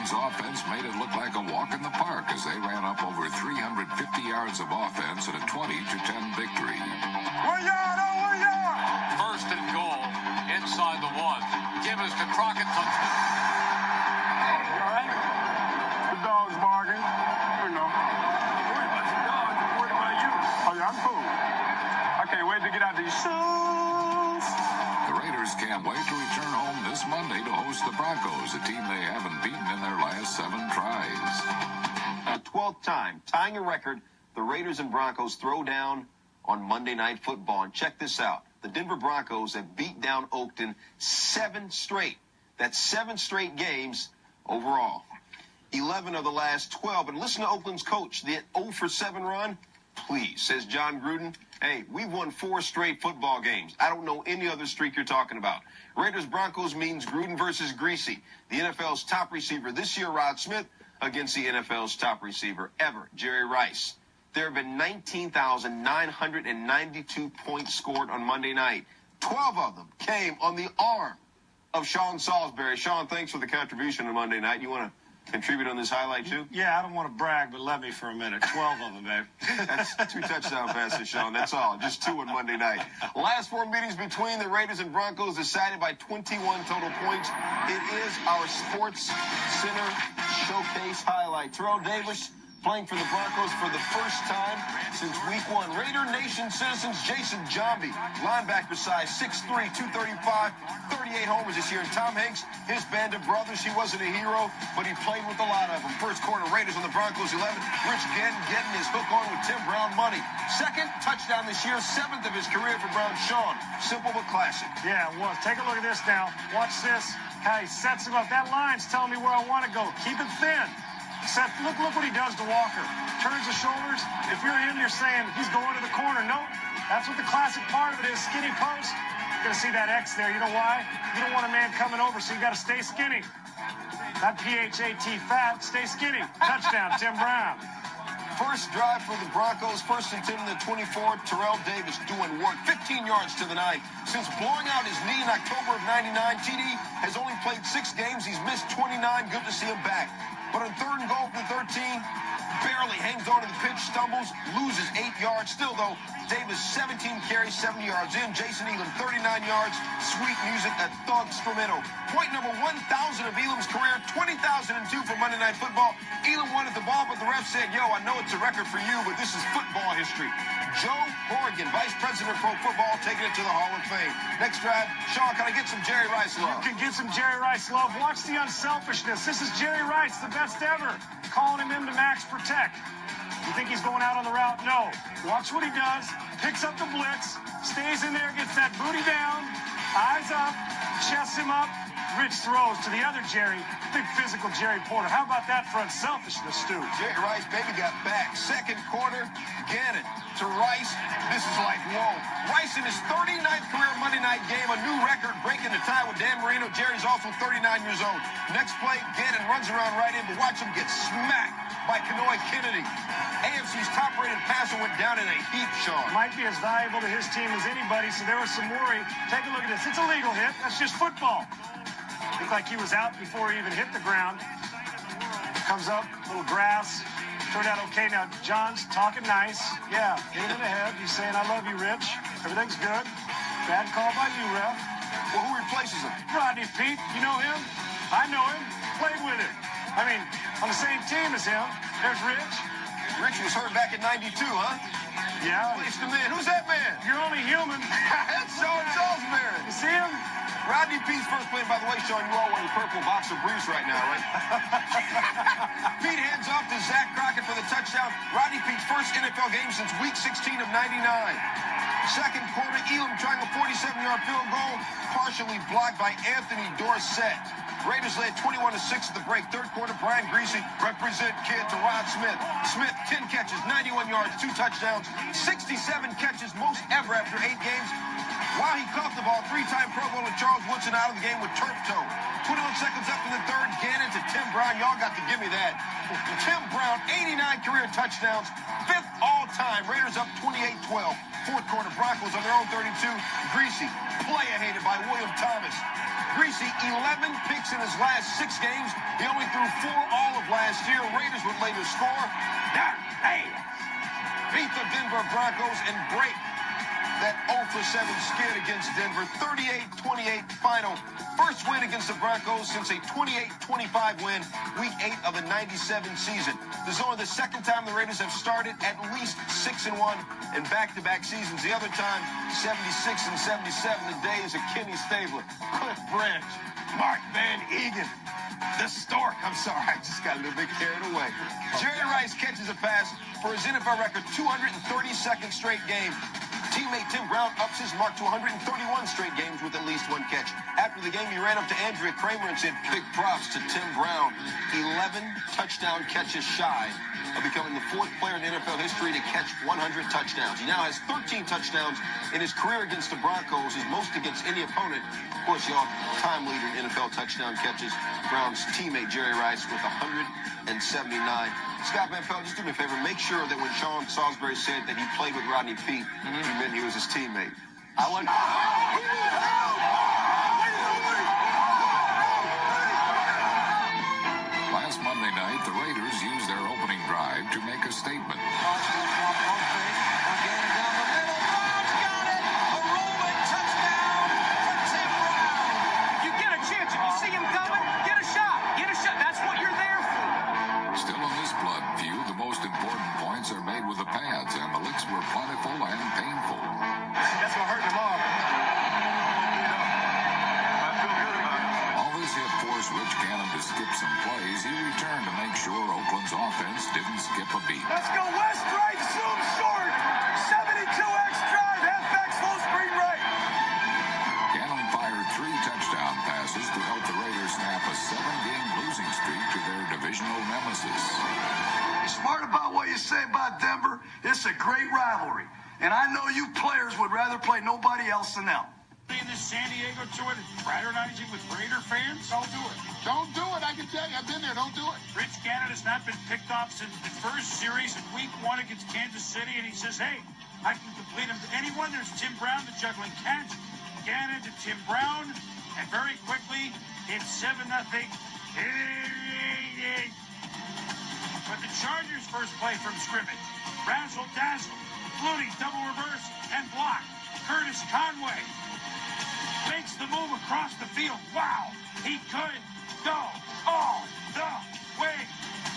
Offense made it look like a walk in the park as they ran up over 350 yards of offense in a 20-10 victory. 1 yard, 1 yard. First and goal inside the 1. Give us to Crockett. Touchdown. You all right? The dog's barking. You know. I'm worried about the dog. I'm worried about you. Oh, yeah, I'm cool. I can't wait to get out these shoes. The Raiders can't wait to return home this Monday to host the Broncos, a team they haven't beaten in their last 7 tries. The 12th time, tying a record, the Raiders and Broncos throw down on Monday Night Football. And check this out. The Denver Broncos have beat down Oakton 7 straight. That's 7 straight games overall. 11 of the last 12. And listen to Oakland's coach, the 0-for-7 run. Please, says John Gruden, hey, we've won 4 straight football games. I don't know any other streak you're talking about. Raiders-Broncos means Gruden versus Greasy. The NFL's top receiver this year, Rod Smith, against the NFL's top receiver ever, Jerry Rice. There have been 19,992 points scored on Monday night. 12 of them came on the arm of Sean Salisbury. Sean, thanks for the contribution on Monday night. You want to contribute on this highlight, too? Yeah, I don't want to brag, but let me for a minute. 12 of them, babe. That's 2 touchdown passes, Sean. That's all. Just 2 on Monday night. Last 4 meetings between the Raiders and Broncos decided by 21 total points. It is our Sports Center Showcase highlight. Terrell Davis playing for the Broncos for the first time since week 1. Raider Nation citizens Jason Jambi, linebacker size, 6'3", 235, 38 homers this year. And Tom Hanks, his band of brothers, he wasn't a hero, but he played with a lot of them. First quarter, Raiders on the Broncos 11. Rich Gann getting his hook on with Tim Brown money. Second touchdown this year, 7th of his career for Brown. Sean, simple but classic. Yeah, it was. Take a look at this now. Watch this. How he sets him up. That line's telling me where I want to go. Keep it thin. Except, look what he does to Walker. Turns the shoulders. If you're him, you're saying he's going to the corner. Nope. That's what the classic part of it is. Skinny post. You're going to see that X there. You know why? You don't want a man coming over, so you got to stay skinny. Not P-H-A-T, fat. Stay skinny. Touchdown, Tim Brown. First drive for the Broncos, 1st and 10 in the 24. Terrell Davis doing work, 15 yards to the 9. Since blowing out his knee in October of '99, TD has only played 6 games. He's missed 29. Good to see him back. But on 3rd and goal from 13, barely hangs on to the pitch, stumbles, loses 8 yards. Still, though, Davis 17 carries, 70 yards in. Jason Elam, 39 yards. Sweet music, that thug instrumental. Point number 1,000 of Elam's career, 20,002 for Monday Night Football. Elam wanted the ball, but the ref said, yo, I know it's a record for you, but this is football history. Joe Horrigan, Vice President of Pro Football, taking it to the Hall of Fame. Next drive, Sean, can I get some Jerry Rice love? You can get some Jerry Rice love. Watch the unselfishness. This is Jerry Rice, the best ever. Calling him in to max protect. You think he's going out on the route? No. Watch what he does. Picks up the blitz. Stays in there. Gets that booty down. Eyes up. Chests him up. Rich throws to the other Jerry. Big physical Jerry Porter. How about that for unselfishness, Stu? Jerry Rice, baby, got back. Second quarter, Gannon to Rice. This is like, whoa. Rice in his 39th career Monday night game, a new record, breaking the tie with Dan Marino. Jerry's also 39 years old. Next play, Gannon runs around right in, but watch him get smacked by Kanoy Kennedy. AFC's top-rated passer went down in a heap, Sean. Might be as valuable to his team as anybody, so there was some worry. Take a look at this. It's a legal hit. That's just football. Looked like he was out before he even hit the ground. Comes up, little grass. Turned out okay. Now, John's talking nice. Yeah, hit him in the head. He's saying, I love you, Rich. Everything's good. Bad call by you, ref. Well, who replaces him? Rodney Pete. You know him? I know him. Played with him. I mean, on the same team as him. There's Rich. Rich was hurt back in '92, huh? Yeah. Placed him in. Who's that man? You're only human. That's Sean Salisbury. You see him? Rodney Pete's first play, by the way, Sean, you all wearing purple boxer briefs right now, right? Pete hands off to Zach Crockett for the touchdown. Rodney Pete's first NFL game since week 16 of '99. Second quarter, Elam trying a 47-yard field goal, partially blocked by Anthony Dorsett. Raiders led 21-6 at the break. Third quarter, Brian Greasy, represent kid to Rod Smith. Smith, 10 catches, 91 yards, 2 touchdowns, 67 catches, most ever after 8 games. While he caught the ball, 3-time Pro Bowler Charles Woodson out of the game with turf toe. 21 seconds up in the third, Gannon to Tim Brown. Y'all got to give me that. Tim Brown, 89 career touchdowns, 5th all-time. Raiders up 28-12. Fourth quarter, Broncos on their own 32. Greasy, play-aheaded by William Thomas. Greasy, 11 picks in his last 6 games. He only threw 4 all of last year. Raiders would later score. Beat the Denver Broncos and break that 0-for-7 skid against Denver. 38-28 final. First win against the Broncos since a 28-25 win, week 8 of the '97 season. This is only the second time the Raiders have started at least 6-1 in back-to-back seasons. The other time, 76 and 77, the days of Kenny Stabler, Cliff Branch, Mark Van Egan, the Stork. I'm sorry, I just got a little bit carried away. Jerry Rice catches a pass for his NFL record 232nd straight game. Teammate Tim Brown ups his mark to 131 straight games with at least 1 catch. After the game, he ran up to Andrea Kramer and said, big props to Tim Brown. 11 touchdown catches shy of becoming the 4th player in NFL history to catch 100 touchdowns. He now has 13 touchdowns in his career against the Broncos, his most against any opponent. Of course, the all-time leader in NFL touchdown catches, Brown's teammate Jerry Rice with 179. Scott Van Pelt, just do me a favor. Make sure that when Sean Salisbury said that he played with Rodney Peete, he meant he was his teammate. I want. Last Monday night, the Raiders used their opening drive to make a statement. You get a chance. If you see him coming, get a shot. Get a shot. That's what you're there for. Still in this blood feud, the most important points are made with the pads, and the licks were plentiful and painful. That's what hurt them all. All this hit forced Rich Gannon to skip some plays. He returned to make sure Oakland's offense didn't skip a beat. Let's go west, right, zoom short. 72X drive, halfback slow screen right. Gannon fired 3 touchdown passes to help the Raiders snap a 7-game losing streak to their divisional nemesis. Smart about what you say about Denver. It's a great rivalry. And I know you players would rather play nobody else than them. In this San Diego tour, fraternizing with Raider fans? Don't do it. Don't do it. I can tell you, I've been there. Don't do it. Rich Gannon has not been picked off since the first series in week 1 against Kansas City, and he says, hey, I can complete him to anyone. There's Tim Brown, the juggling catch. Gannon to Tim Brown, and very quickly, it's 7-0. But the Chargers' first play from scrimmage. Razzle-dazzle. Flutie, double reverse, and block. Curtis Conway makes the move across the field. Wow, he could go all the way.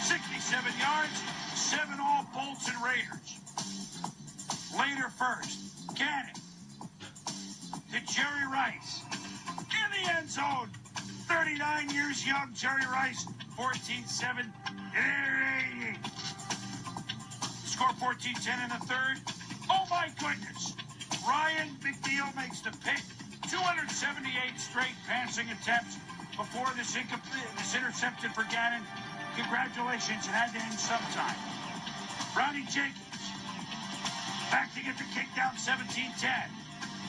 67 yards, 7 all Bolts and Raiders. Later first, Gannon to Jerry Rice. In the end zone, 39 years young, Jerry Rice, 14-7. Score 14-10 in the third. Oh my goodness. Ryan McNeil makes the pick. 278 straight passing attempts before this interception for Gannon. Congratulations, it had to end sometime. Ronnie Jenkins back to get the kick down, 17-10.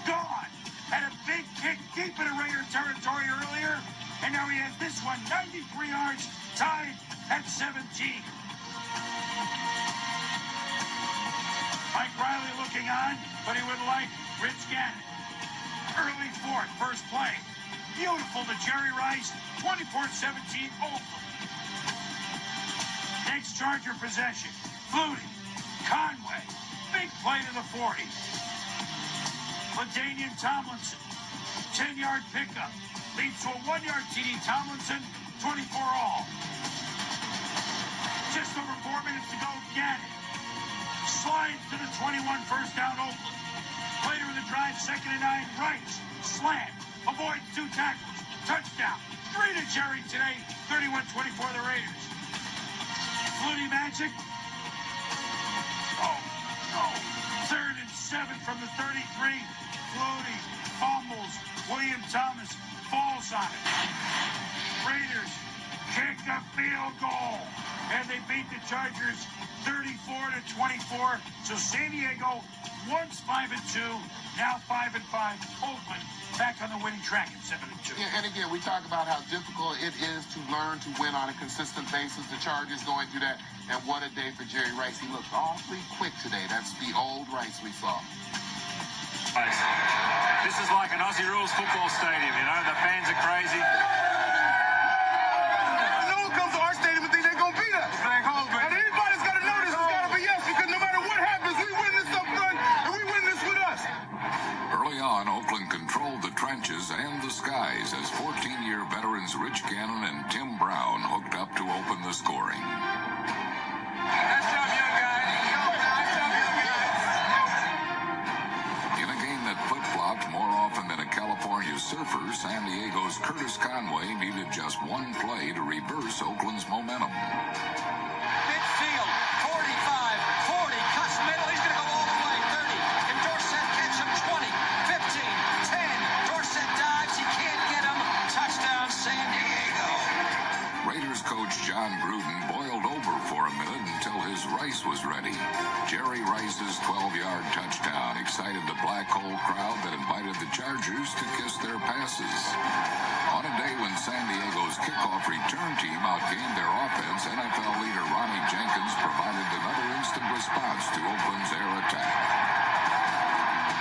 Gone. Had a big kick deep into Raider territory earlier, and now he has this one, 93 yards, tied at 17. Mike Riley looking on, but he would like Rich Gannon. Early fourth, first play. Beautiful to Jerry Rice, 24-17 Oakland. Next Charger possession. Flutie, Conway, big play to the 40. LaDainian Tomlinson, 10-yard pickup. Leads to a 1-yard TD. Tomlinson, 24 all. Just over 4 minutes to go. Gannon slides to the 21, first down Oakland. Later in the drive, 2nd and 9, Rice slant. avoids 2 tackles. Touchdown. 3 to Jerry today. 31-24 the Raiders. Flutie magic. Oh, no. 3rd and 7 from the 33. Flutie fumbles. William Thomas falls on it. Raiders kick a field goal. And they beat the Chargers 34-24. So San Diego once 5-2, now 5-5. Oakland back on the winning track at 7-2. Yeah, and again, we talk about how difficult it is to learn to win on a consistent basis. The Chargers going through that, and what a day for Jerry Rice. He looked awfully quick today. That's the old Rice we saw. This is like an Aussie Rules football stadium, you know. The fans are crazy. No one comes to our stadium and think they're going to beat us. And anybody's got to know this has got to be us, because no matter what happens, we win this up front, and we win this with us. Early on, Oakland controlled the trenches and the skies as 14-year veterans Rich Gannon and Tim Brown hooked up to open the scoring. Nice job, young guys. Nice job, young guys. In a game that flip-flopped more often than a California surfer, San Diego's Curtis Conway needed just one play to reverse Oakland's momentum. Midfield, 45, 40, cuts middle. He's going to go all the way, 30. Can Dorsett catch him? 20, 15, 10. Dorsett dives. He can't get him. Touchdown, San Diego. Raiders coach John Gruden boiled over for a minute until his rice was ready. Jerry Rice's 12-yard touchdown excited the black hole crowd that invited the Chargers to kiss their passes. On a day when San Diego's kickoff return team outgained their offense, NFL leader Ronnie Jenkins provided another instant response to Oakland's air attack.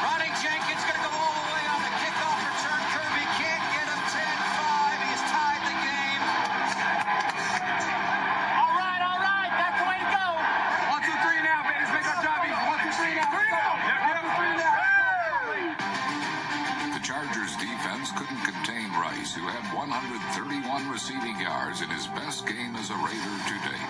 Ronnie Jenkins going to go all the way on the kickoff return. Kirby can't get him. 10-5. He has tied the game. All right. That's the way to go. 1, 2, 3 now, baby. Let's make our job easy. 1, 2, 3 now. 3 now. The Chargers defense couldn't contain Rice, who had 131 receiving yards in his best game as a Raider to date.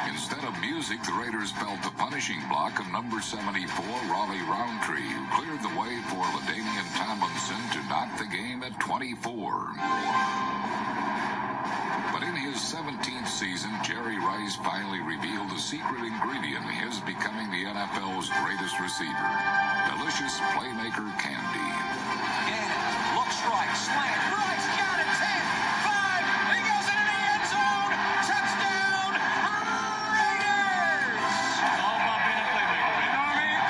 Instead of music, the Raiders felt the punishing block of number 74, Raleigh Roundtree, who cleared the way for LaDainian Tomlinson to knock the game at 24. But in his 17th season, Jerry Rice finally revealed the secret ingredient in his becoming the NFL's greatest receiver: delicious playmaker candy. Gannon looks right, slant. Rice got it. 10, 5. He goes into the end zone. Touchdown, Raiders. All about being a playmaker. You know what I mean?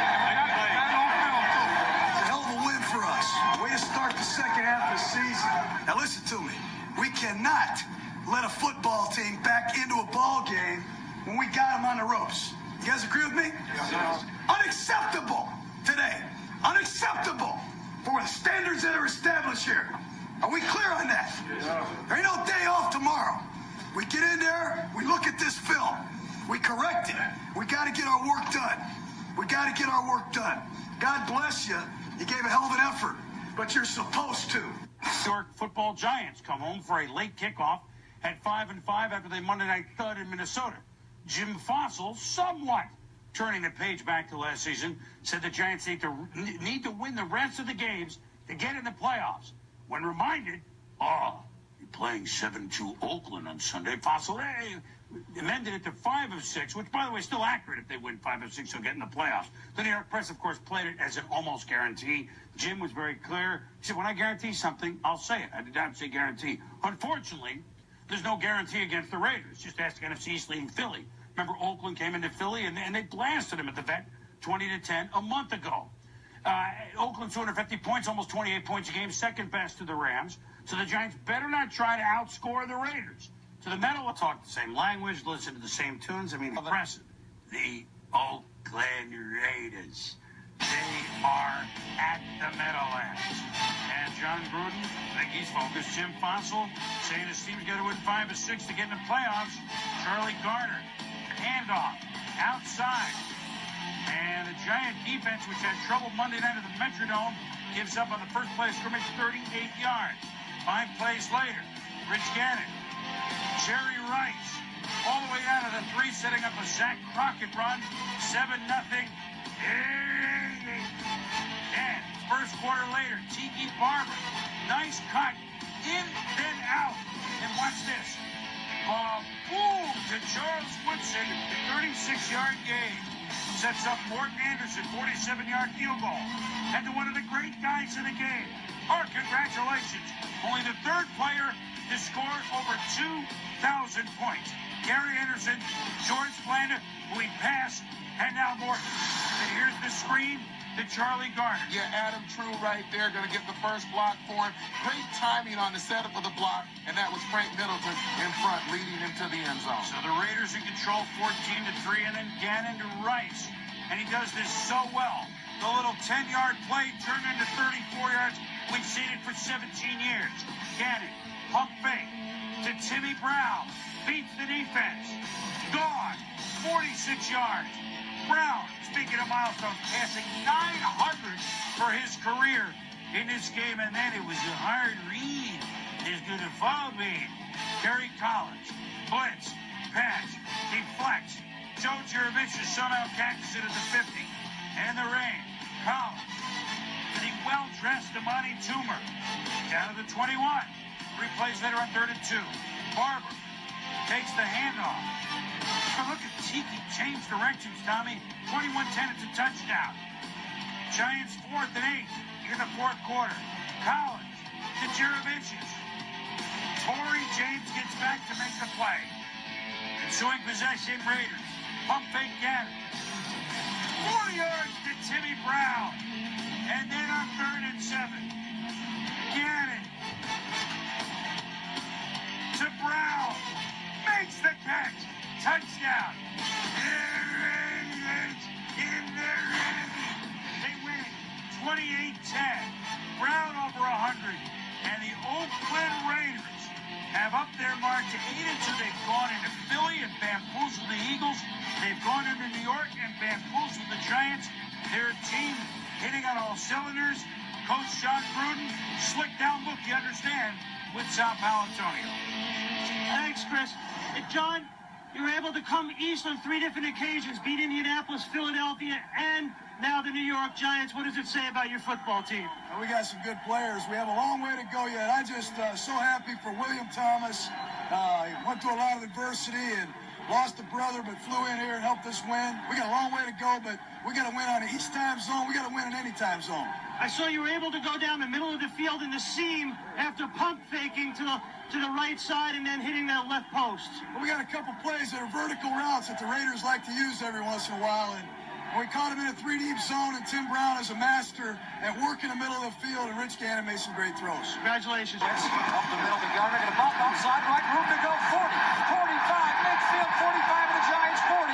That on film, too. It's a hell of a win for us. Way to start the second half of the season. Now listen to me. We cannot let a football team back into a ball game when we got them on the ropes. You guys agree with me? Yes. Unacceptable today. Unacceptable for the standards that are established here. Are we clear on that? Yes. There ain't no day off tomorrow. We get in there, we look at this film, we correct it. We got to get our work done. We got to get our work done. God bless you. You gave a hell of an effort, but you're supposed to. Historic football giants come home for a late kickoff at 5-5 after they Monday night thud in Minnesota. Jim Fossil, somewhat turning the page back to last season, said the Giants need to win the rest of the games to get in the playoffs. When reminded, you're playing 7-2 Oakland on Sunday. Fossil amended it to 5-6, which, by the way, is still accurate. If they win 5-6, they'll get in the playoffs. The New York press, of course, played it as an almost guarantee. Jim was very clear. He said, when I guarantee something, I'll say it. I did not say guarantee. Unfortunately, there's no guarantee against the Raiders. Just ask NFC East leading Philly. Remember, Oakland came into Philly, and they blasted them at the vet 20-10 a month ago. Oakland 250 points, almost 28 points a game, second best to the Rams. So the Giants better not try to outscore the Raiders. To the Meadow, we'll talk the same language, listen to the same tunes. I mean, impressive. The Oakland Raiders. They are at the Meadowlands. And John Gruden, I think he's focused. Jim Fossil saying his team's got to win 5 or 6 to get in the playoffs. Charlie Garner, handoff, outside. And the Giant defense, which had trouble Monday night at the Metrodome, gives up on the first play of scrimmage 38 yards. 5 plays later, Rich Gannon Jerry Rice, all the way down to the 3, setting up a Zach Crockett run. 7-0. And first quarter later, Tiki Barber, nice cut, in, then out. And watch this. Boom to Charles Woodson, 36-yard gain. Sets up Morton Anderson, 47-yard field goal. And to one of the great guys in the game. Our congratulations. Only the third player to score over 2,000 points. Gary Anderson, George Blanda, who he passed, and now Morton. And here's the screen to Charlie Garner. Yeah, Adam True right there, going to get the first block for him. Great timing on the setup of the block, and that was Frank Middleton in front, leading into the end zone. So the Raiders in control, 14-3, and then Gannon to Rice. And he does this so well. The little 10-yard play turned into 34 yards. We've seen it for 17 years. Gannon, pump fake to Timmy Brown. Beats the defense. Gone. 46 yards. Brown, speaking of milestones, passing 900 for his career in this game. And then it was a hard read. Is going to follow me. Kerry Collins. Blitz. Pass. Deflects. Joe Juravicius somehow catches it at the 50. And the rain. Collins. And the well-dressed Amani Toomer. Down to the 21. 3 plays later on 3rd and 2. Barber takes the handoff. Oh, look at Tiki change directions, Tommy. 21-10, it's a touchdown. Giants 4th and 8 in the 4th quarter. Collins to Juravicius. Torrey James gets back to make the play. Ensuing possession, Raiders. Pump fake Gannon. 4 yards to Timmy Brown. And then on 3rd and 7. Gannon to Brown. Makes the catch. Touchdown. They win 28-10. Brown over 100. And the Oakland Raiders have up their mark to 8-2. They've gone into Philly and bamboozled the Eagles. They've gone into New York and bamboozled the Giants. They're a team hitting on all cylinders. Coach John Gruden, slick down look, you understand, with Sal Paolantonio. Thanks, Chris. John, you were able to come east on 3 different occasions, beat Indianapolis, Philadelphia, and now the New York Giants. What does it say about your football team? Well, we got some good players. We have a long way to go yet. I'm just so happy for William Thomas. He went through a lot of adversity and lost a brother, but flew in here and helped us win. We got a long way to go, but we got to win on each time zone. We got to win in any time zone. I saw you were able to go down the middle of the field in the seam after pump faking to the right side and then hitting that left post. Well, we got a couple plays that are vertical routes that the Raiders like to use every once in a while, and we caught him in a 3-deep zone, and Tim Brown is a master at working the middle of the field, and Rich Gannon made some great throws. Congratulations. Up the middle to Garner, going to bump outside right, room to go, 40, 45, midfield, 45 of the Giants, 40.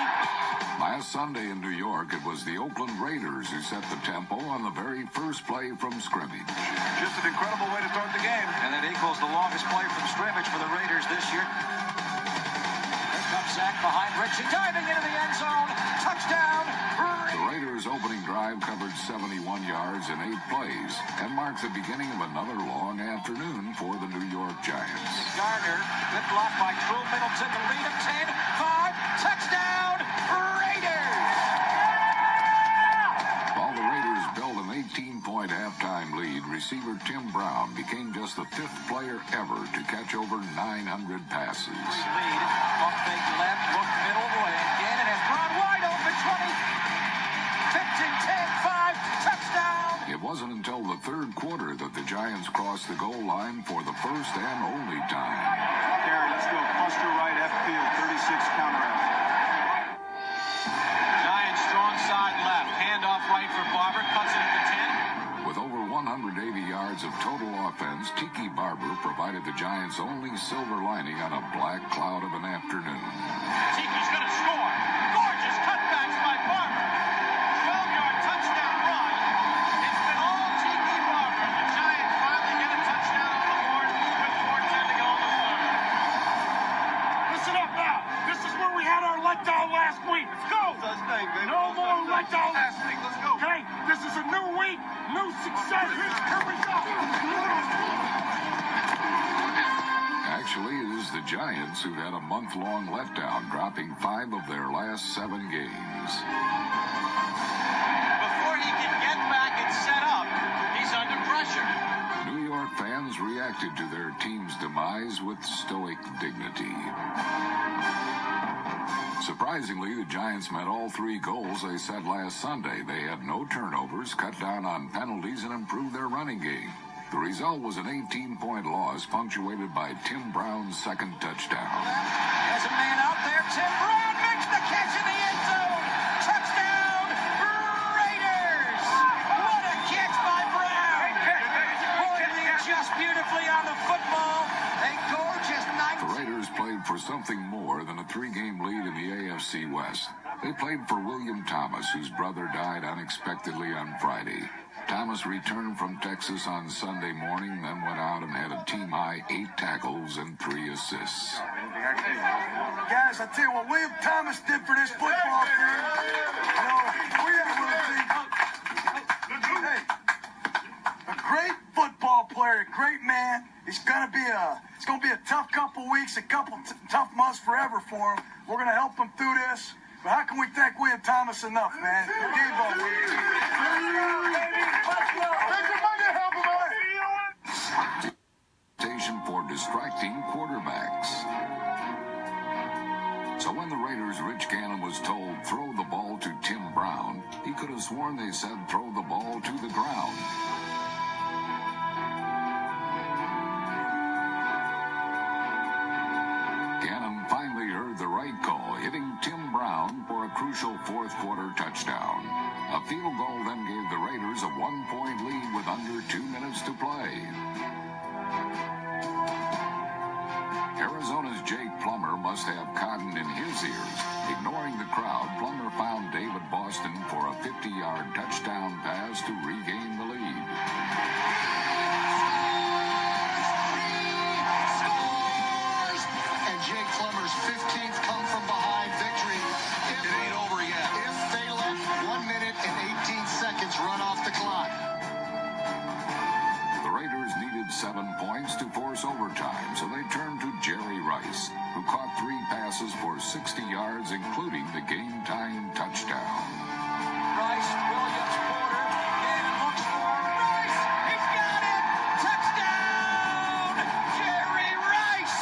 Last Sunday in New York, it was the Oakland Raiders who set the tempo on the very first play from scrimmage. Just an incredible way to start the game. And it equals the longest play from scrimmage for the Raiders this year. Here comes Zach behind Ritchie, diving into the end zone. Touchdown. The Raiders' opening drive covered 71 yards in 8 plays and marked the beginning of another long afternoon for the New York Giants. Garner, good block by True Middleton to lead him 10-5. Touchdown. Raiders. While the Raiders built an 18-point halftime lead, receiver Tim Brown became just the 5th player ever to catch over 900 passes. Lead, pump fake left, look middle, and Gannon has Brown wide open, 20, 15, 10, 5, touchdown. It wasn't until the 3rd quarter that the Giants crossed the goal line for the first and only time. Gary, let's go. Cluster right F field, 36 counter out. Giants strong side left. Handoff right for Barber. Cuts it at the 10. With over 180 yards of total offense, Tiki Barber provided the Giants' only silver lining on a black cloud of an afternoon. Tiki's going to score. Gorgeous cutbacks by Barber. 12-yard touchdown run. It's been all Tiki Barber. The Giants finally get a touchdown on the board with 4:10 to go in the 3rd. Listen up now. This is where we had our letdown last week. Let's go. No more letdown last week. Let's go. Okay? This is a new week, new success. Here we go. Actually, it is the Giants who've had a month-long letdown, dropping 5 of their last 7 games. Before he can get back and set up, he's under pressure. New York fans reacted to their team's demise with stoic dignity. Surprisingly, the Giants met all 3 goals they set last Sunday. They had no turnovers, cut down on penalties, and improved their running game. The result was an 18-point loss, punctuated by Tim Brown's second touchdown. There's a man out there. Tim Brown makes the catch in the end zone. Touchdown, Raiders! What a catch by Brown! Boy, they adjust beautifully on the football. A gorgeous night. The Raiders played for something more than a 3-game lead in the AFC West. They played for William Thomas, whose brother died unexpectedly on Friday. Thomas returned from Texas on Sunday morning, then went out and had a team-high 8 tackles and 3 assists. Guys, I tell you what William Thomas did for this football team. You know, we have a little team. Hey, a great football player, a great man. It's gonna be a tough couple weeks, a couple tough months forever for him. We're gonna help him through this. But how can we thank William Thomas enough, man? Game ball. For distracting quarterbacks. So when the Raiders' Rich Gannon was told, throw the ball to Tim Brown, he could have sworn they said, throw the ball to the ground. Gannon finally heard the right call, hitting Tim Brown for a crucial fourth-quarter touchdown. A field goal then gave the Raiders a 1-point lead with under 2 minutes to play. Arizona's Jake Plummer must have cotton in his ears. Ignoring the crowd, Plummer found David Boston for a 50-yard touchdown pass to regain the lead. Scores! And Jake Plummer's 15th come-from-behind victory. It ain't over yet. If they let 1 minute and 18 seconds run off the clock. The Raiders needed 7 points to force overtime, so they turned to Jerry Rice, who caught 3 passes for 60 yards, including the game-time touchdown. Rice, Williams, Porter, Gannon looks for Rice. He's got it! Touchdown! Jerry Rice!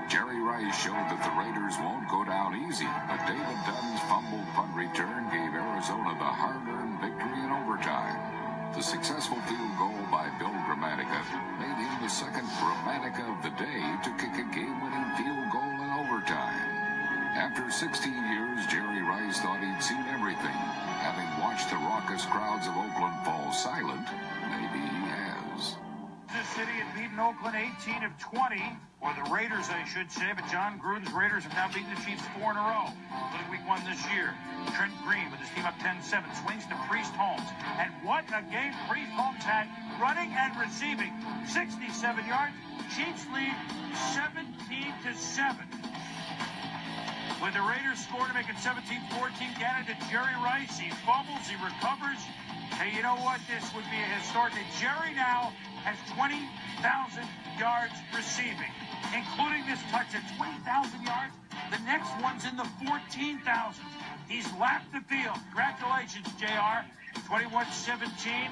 Jerry Rice showed that the Raiders won't go down easy, but David Dunn's fumbled punt return gave Arizona the hard-earned victory in overtime. The successful field goal by Bill Gramatica made him the second Gramatica of the day to kick a game-winning field goal in overtime. After 16 years, Jerry Rice thought he'd seen everything. Having watched the raucous crowds of Oakland fall silent, maybe he has. Kansas City had beaten Oakland 18 of 20, or the Raiders, I should say, but John Gruden's Raiders have now beaten the Chiefs 4 in a row, including week 1 this year. Trent Green with his team up 10-7, swings to Priest Holmes. And what a game Priest Holmes had, running and receiving. 67 yards, Chiefs lead 17-7. With the Raiders score to make it 17-14, Gannon to Jerry Rice. He fumbles, he recovers. Hey, you know what? This would be a historic day. Jerry now has 20,000 yards receiving, including this touch at 20,000 yards. The next one's in the 14,000s. He's lapped the field. Congratulations, JR. 21-17.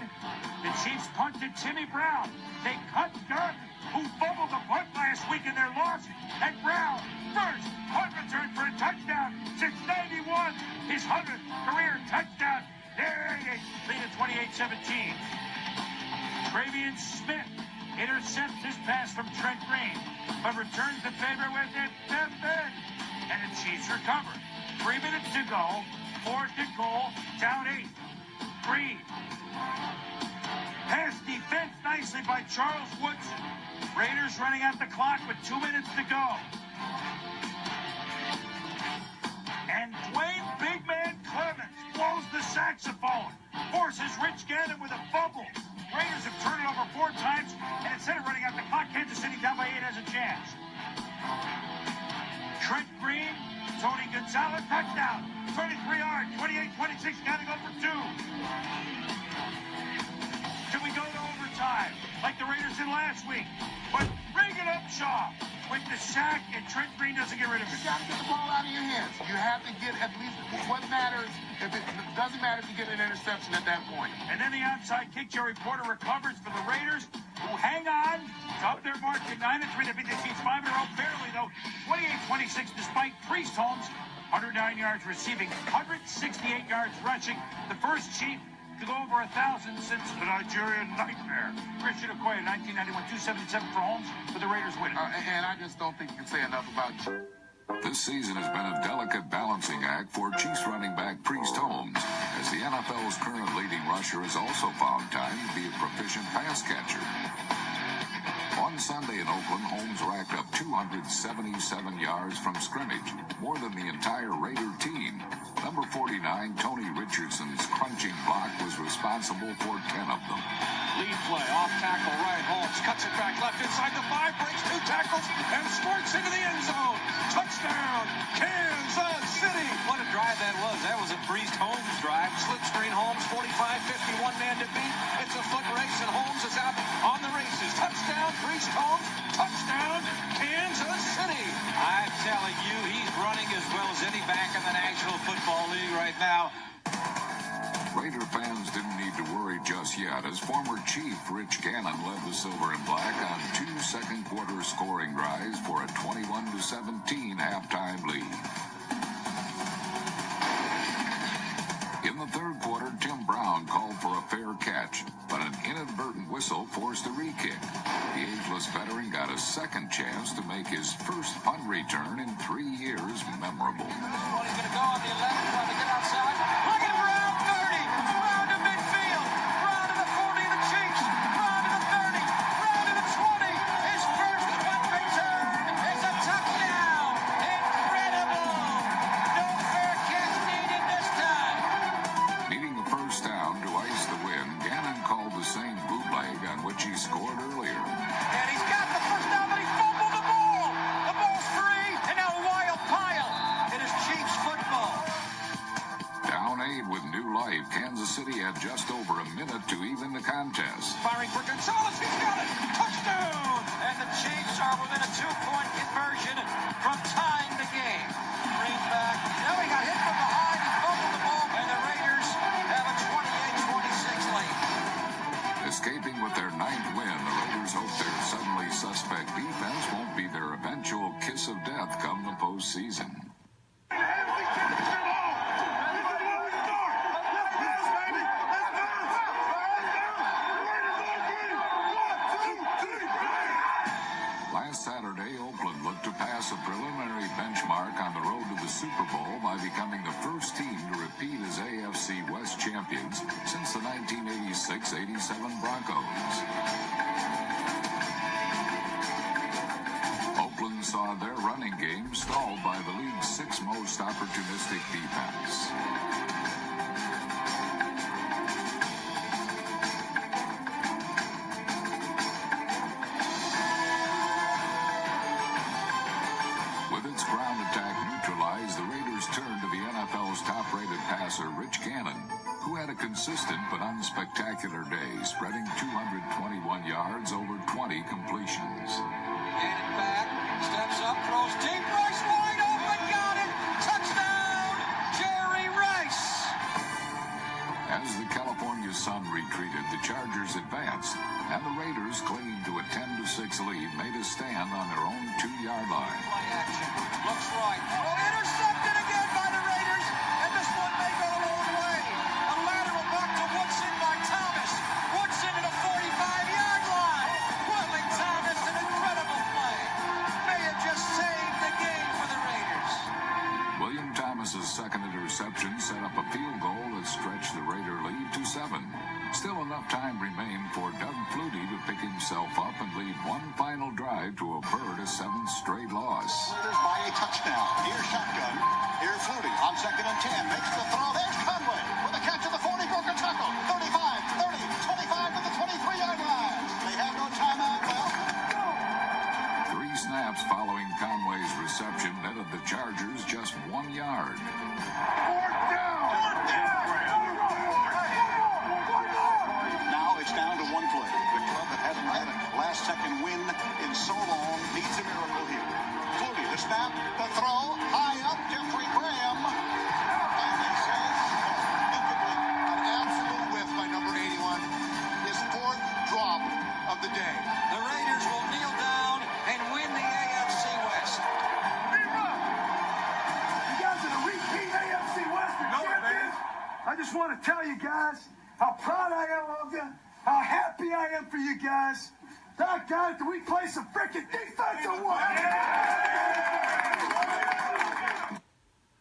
The Chiefs punt to Timmy Brown. They cut Garden, who fumbled the punt last week in their loss. And Brown, first punt return for a touchdown since 91. His 100th career touchdown. There he is, leading 28-17. Travion Smith intercepts his pass from Trent Green, but returns the favor with it. And the Chiefs recover. 3 minutes to go. 4th and goal. Down 8. Green. Pass defense nicely by Charles Woodson. Raiders running out the clock with 2 minutes to go. And Dwayne Big Man Clemens blows the saxophone. Forces Rich Gannon with a fumble. Raiders have turned it over 4 times, and instead of running out the clock, Kansas City down by 8 has a chance. Trent Green, Tony Gonzalez, touchdown. 33 yards, 28-26, gotta go for 2. Can we go to overtime like the Raiders did last week? But Bring it up, Shaw. With the sack, and Trent Green doesn't get rid of it. You got to get the ball out of your hands. You have to get at least what matters. If it doesn't matter if you get an interception at that point. And then the onside kick, Joey Porter recovers for the Raiders, who hang on. It's up their mark at 9-3. They beat the Chiefs 5 in a row, barely though. 28-26, despite Priest Holmes, 109 yards receiving, 168 yards rushing. The first Chief to go over 1,000 since the Nigerian Nightmare. Christian Okoye, 1991, 277 for Holmes, but the Raiders win. And I just don't think you can say enough about it. This season has been a delicate balancing act for Chiefs running back Priest Holmes, as the NFL's current leading rusher has also found time to be a proficient pass catcher. On Sunday in Oakland, Holmes racked up 277 yards from scrimmage, more than the entire Raider team. Number 49, Tony Richardson's crunching block was responsible for 10 of them. Lead play, off tackle, right. Holmes cuts it back left inside the 5, breaks 2 tackles, and squirts into the end zone. Touchdown, Kansas City. What a drive that was. That was a Priest Holmes drive. Slip screen Holmes, 45-50, one man to beat. It's a foot race, and Holmes is out on the races. Touchdown, Priest Holmes. Touchdown, Kansas City. I'm telling you, he's running as well as any back in the National Football League right now. Raider fans didn't need to worry just yet, as former Chief Rich Gannon led the Silver and Black on 2 second-quarter scoring drives for a 21-17 halftime lead. In the third quarter, Tim Brown called for a fair catch, but an inadvertent whistle forced a re-kick. The ageless veteran got a second chance to make his first punt return in 3 years memorable. Well, he's going to go on the 11, trying to get outside. Look at Brown, 30. Brown to midfield. Brown to the 40 of the Chiefs. Brown to the 30. Brown to the 20. His first punt return is a touchdown. Incredible. No fair catch needed this time. Needing the first down to ice the win, Gannon called the same bootleg on which he scored earlier. And he's got the first down, but he fumbled the ball. The ball's free, and now Wild Pile. It is Chiefs football. Down 8 with new life, Kansas City had just over a minute to even the contest. Firing for Gonzalez, he's got it. Touchdown. And the Chiefs are within a 2-point conversion from tying the game. Greenback. Now he got hit from behind. He fumbled the ball, and the Raiders have a 28-26 lead. Escaping with their 9th win, the Raiders hope their suddenly suspect defense won't be their eventual kiss of death come the postseason. Last Saturday, Oakland looked to pass a preliminary benchmark on the road to the Super Bowl by becoming the first team to repeat as AFC West champions since the 1986-87 Broncos. Oakland saw their running game stalled by the league's 6th most opportunistic defense. With its ground attack neutralized, the Raiders turned to the NFL's top-rated passer, Rich Gannon, who had a consistent but unspectacular day, spreading 221 yards over 20 completions. Gannon back, steps up, throws deep, Rice wide open, got it! Touchdown, Jerry Rice! As the California sun retreated, the Chargers advanced, and the Raiders, clinging to a 10-6 lead, made a stand on their own 2-yard line. Play action, looks right, intercepted again by the Raiders, and this one may go a long way. A lateral back to Woodson by Thomas. Woodson at a 45-yard line. Willing Thomas, an incredible play. May have just saved the game for the Raiders. William Thomas's second interception set up a field goal that stretched the Raider lead to 7. Still enough time remained for Doug Flutie to pick himself up and lead one final drive to avert a 7th straight loss. Raiders by a touchdown. Here's shotgun. Here's Flutie on 2nd and 10. Makes the throw. There's Conway with a catch at the 40. Broken tackle. 35, 30, 25 to the 23-yard line. They have no timeout. Well, 3 snaps following Conway's reception netted the Chargers just 1 yard. now it's down to one play. The club that hasn't had a last-second win in so long. want to tell you guys how proud I am of you, how happy I am for you guys. That guys, we play some freaking defense or what?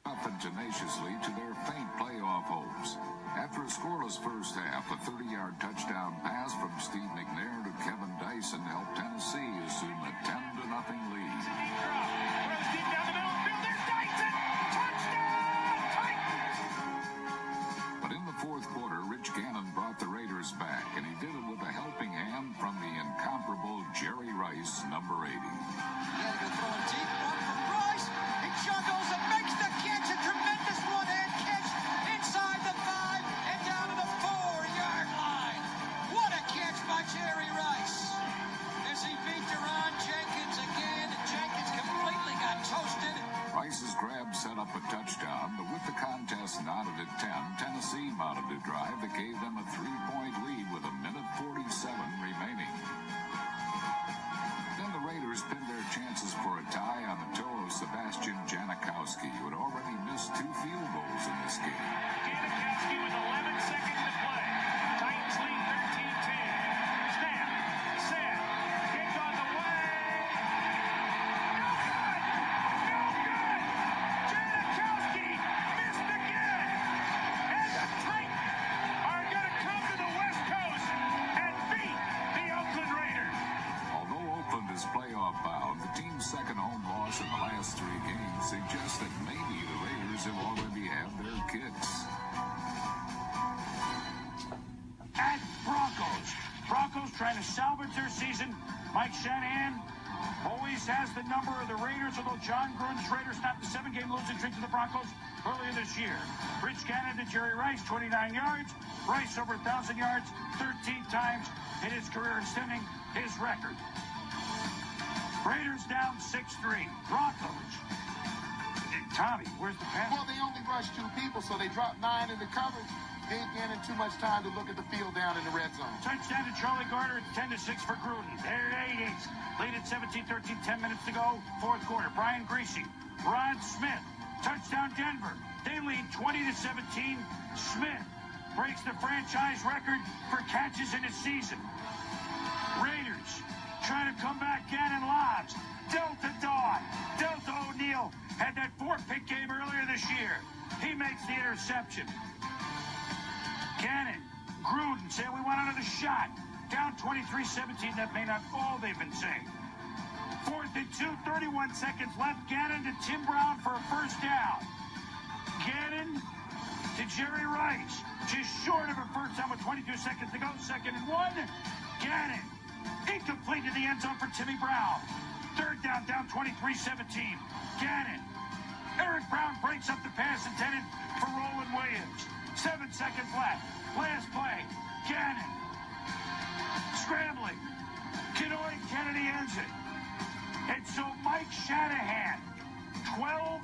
Up and tenaciously to their faint playoff hopes. After a scoreless first half, a 30-yard touchdown pass from Steve McNair to Kevin Dyson helped Tennessee assume a 10-0 lead. But in the fourth quarter, Rich Gannon brought the Raiders back, and he did it with a helping hand from the incomparable Jerry Rice, number 80. Gallagher throwing deep, one from Rice. He juggles and makes the catch. A tremendous one-hand catch inside the 5 and down to the 4-yard line. What a catch by Jerry Rice. As he beat Deron Jenkins again, Jenkins completely got toasted. Rice's grab set up a touchdown, but with the contest knotted at 10, Tennessee mounted a drive that gave them a 3-point lead with 1:47 remaining. Then the Raiders pinned their chances for a tie on the toe of Sebastian Janikowski, who had already missed 2 field goals in this game. Janikowski with 11 seconds to play. Titans lead 13-10. Snap, set, kick on the way. No good! Janikowski missed again! And the Titans are going to come to the West Coast and beat the Oakland Raiders. Although Oakland is playoff bound, the team's second home loss in the last 3 games suggests that maybe the Raiders have already had their kicks. At Broncos. Broncos trying to salvage their season. Mike Shanahan always has the number of the Raiders, although John Gruden's Raiders snapped the 7-game losing streak to the Broncos earlier this year. Rich Gannon to Jerry Rice, 29 yards. Rice over 1,000 yards 13 times in his career, extending his record. Raiders down 6-3. Broncos. Tommy, where's the pass? Well, they only rushed 2 people, so they dropped 9 in the coverage. Gave Gannon too much time to look at the field down in the red zone. Touchdown to Charlie Gardner. It's 10-6 for Gruden. There it is. Lead at 17-13, 10 minutes to go. Fourth quarter. Brian Greasy. Rod Smith. Touchdown Denver. They lead 20-17. Smith breaks the franchise record for catches in a season. Raiders trying to come back. Gannon lobs. Delta Dawn. Delta O'Neal had that 4-pick game earlier this year. He makes the interception. Gannon, Gruden say we want another shot. Down 23-17. That may not all they've been saying. 4th and 2, 31 seconds left. Gannon to Tim Brown for a first down. Gannon to Jerry Rice. Just short of a first down with 22 seconds to go. 2nd and 1. Gannon. Incomplete to the end zone for Timmy Brown. 3rd down, down 23-17. Gannon. Eric Brown breaks up the pass intended for Roland Williams. 7 seconds left. Last play. Gannon. Scrambling. Kenoy Kennedy ends it. And so Mike Shanahan, 12-2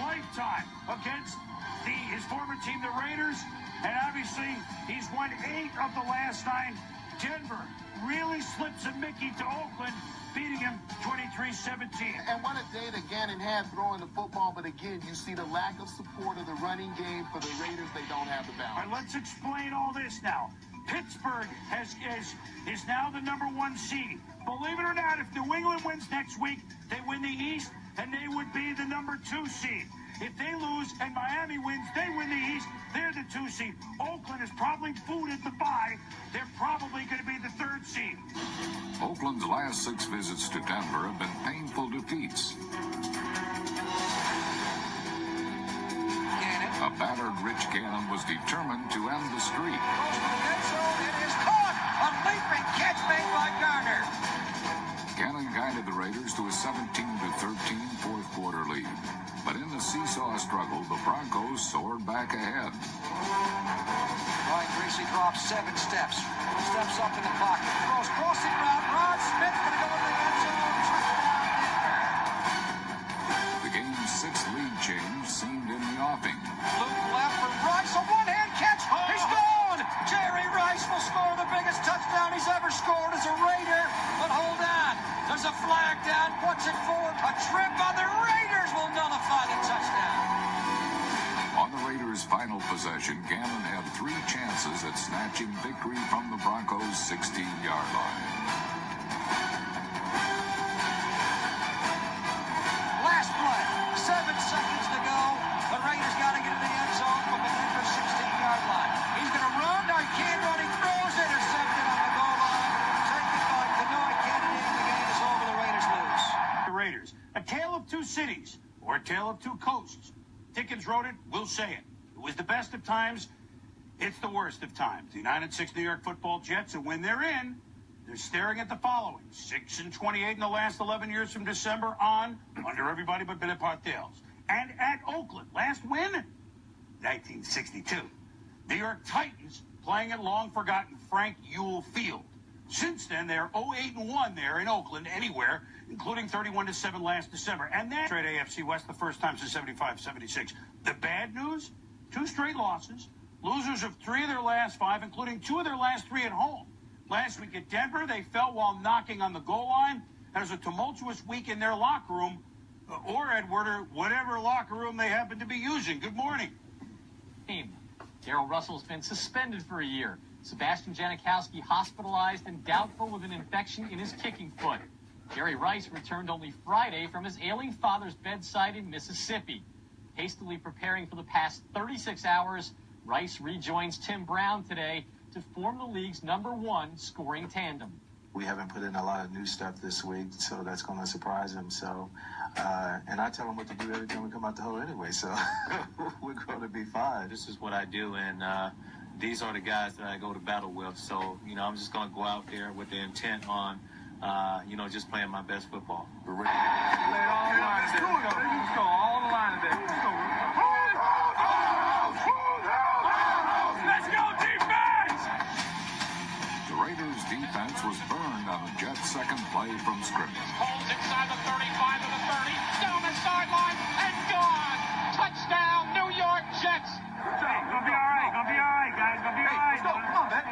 lifetime against his former team, the Raiders. And obviously, he's won 8 of the last 9. Denver really slips a Mickey to Oakland, beating him 23-17. And what a day that Gannon had throwing the football. But again, you see the lack of support of the running game for the Raiders. They don't have the balance. All right, let's explain all this now. Pittsburgh is now the number 1 seed. Believe it or not, if New England wins next week, they win the East, and they would be the number 2 seed. If they lose and Miami wins, they win the East, they're the 2 seed. Oakland is probably booted the bye. They're probably going to be the 3rd seed. Oakland's last 6 visits to Denver have been painful defeats. A battered Rich Gannon was determined to end the streak. It is caught. A leaping catch made by Garner. Gannon guided the Raiders to a 17-13 fourth quarter lead. But in the seesaw struggle, the Broncos soared back ahead. Brian Greasy drops 7 steps. Steps up in the pocket. Throws crossing route. Rod Smith going to go in the end zone. The game's 6th lead change seemed in the offing. Luke left for Rice. A one-hand catch. He's gone. Jerry Rice will score the biggest touchdown he's ever scored as a Raider. But hold on. There's a flag down. What's it for? A trip on the Raiders will nullify the touchdown. On the Raiders' 5 final possession, Gannon had 3 chances at snatching victory from the Broncos' 16-yard line. Last play, 7 seconds to go. The Raiders got to get in the end zone from the Denver 16-yard line. He's going to run. I can't run. He throws, intercepted on the goal line. Take it back to Noah Kennedy, and the game is over. The Raiders lose. The Raiders, a tale of 2 cities, or a tale of 2 coasts. Dickens wrote it, we'll say it. It was the best of times, it's the worst of times. The 9-6 New York Football Jets, and when they're in, they're staring at the following: 6-28 in the last 11 years from December on, under everybody but Billy Parcells. And at Oakland, last win, 1962. New York Titans playing at long-forgotten Frank Ewell Field. Since then, they're 0-8-1 there in Oakland, anywhere, including 31-7 last December. And that straight AFC West the first time since 75-76. The bad news? 2 straight losses. Losers of 3 of their last 5, including 2 of their last 3 at home. Last week at Denver, they fell while knocking on the goal line. It was a tumultuous week in their locker room, or Edward, or whatever locker room they happen to be using. Good morning. Darrell Russell's been suspended for a year. Sebastian Janikowski hospitalized and doubtful with an infection in his kicking foot. Jerry Rice returned only Friday from his ailing father's bedside in Mississippi. Hastily preparing for the past 36 hours, Rice rejoins Tim Brown today to form the league's #1 scoring tandem. We haven't put in a lot of new stuff this week, so that's going to surprise him. So, and I tell him what to do every time we come out the hole anyway, so we're going to be fine. This is what I do, and these are the guys that I go to battle with. So, I'm just going to go out there with the intent on, just playing my best football. Let's go all the line today. Let's go defense! The Raiders' defense was burned on the Jets' second play from scrimmage. Holds inside the 35 to the 30, down the sideline, and gone! Touchdown, New York Jets! Gonna be all right, guys. Gonna be all right. Let's go. Come on, man.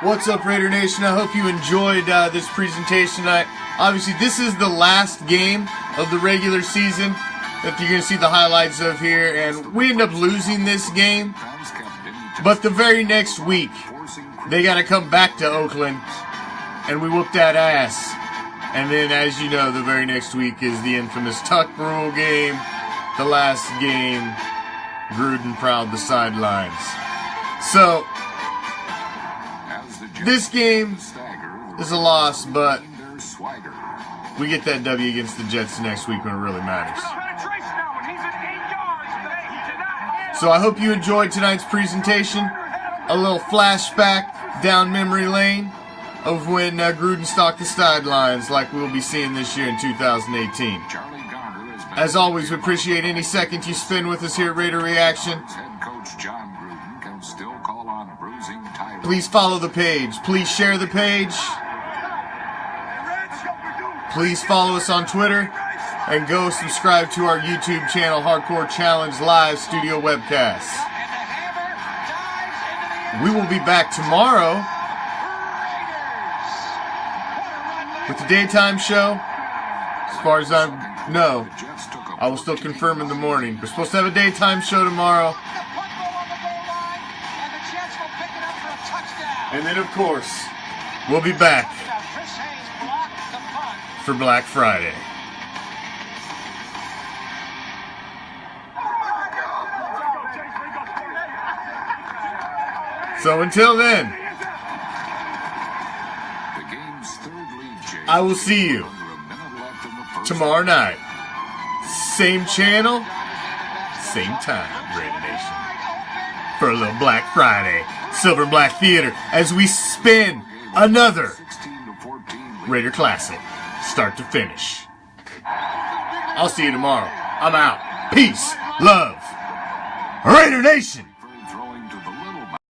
What's up, Raider Nation? I hope you enjoyed this presentation tonight. Obviously, this is the last game of the regular season that you're going to see the highlights of here, and we end up losing this game. But the very next week, they got to come back to Oakland, and we whoop that ass. And then, as you know, the very next week is the infamous Tuck Rule game, the last game. Gruden prowled the sidelines. So, this game is a loss, but we get that W against the Jets next week when it really matters. So I hope you enjoyed tonight's presentation. A little flashback down memory lane of when Gruden stalked the sidelines like we'll be seeing this year in 2018. As always, we appreciate any second you spend with us here at Raider Reaction. Please follow the page. Please share the page. Please follow us on Twitter. And go subscribe to our YouTube channel, Hardcore Challenge Live Studio Webcasts. We will be back tomorrow with the daytime show. As far as I know, I will still confirm in the morning. We're supposed to have a daytime show tomorrow. And then, of course, we'll be back for Black Friday. So until then, I will see you tomorrow night. Same channel, same time, Raider Nation. For a little Black Friday, Silver and Black Theater, as we spin another Raider Classic, start to finish. I'll see you tomorrow. I'm out. Peace, love, Raider Nation.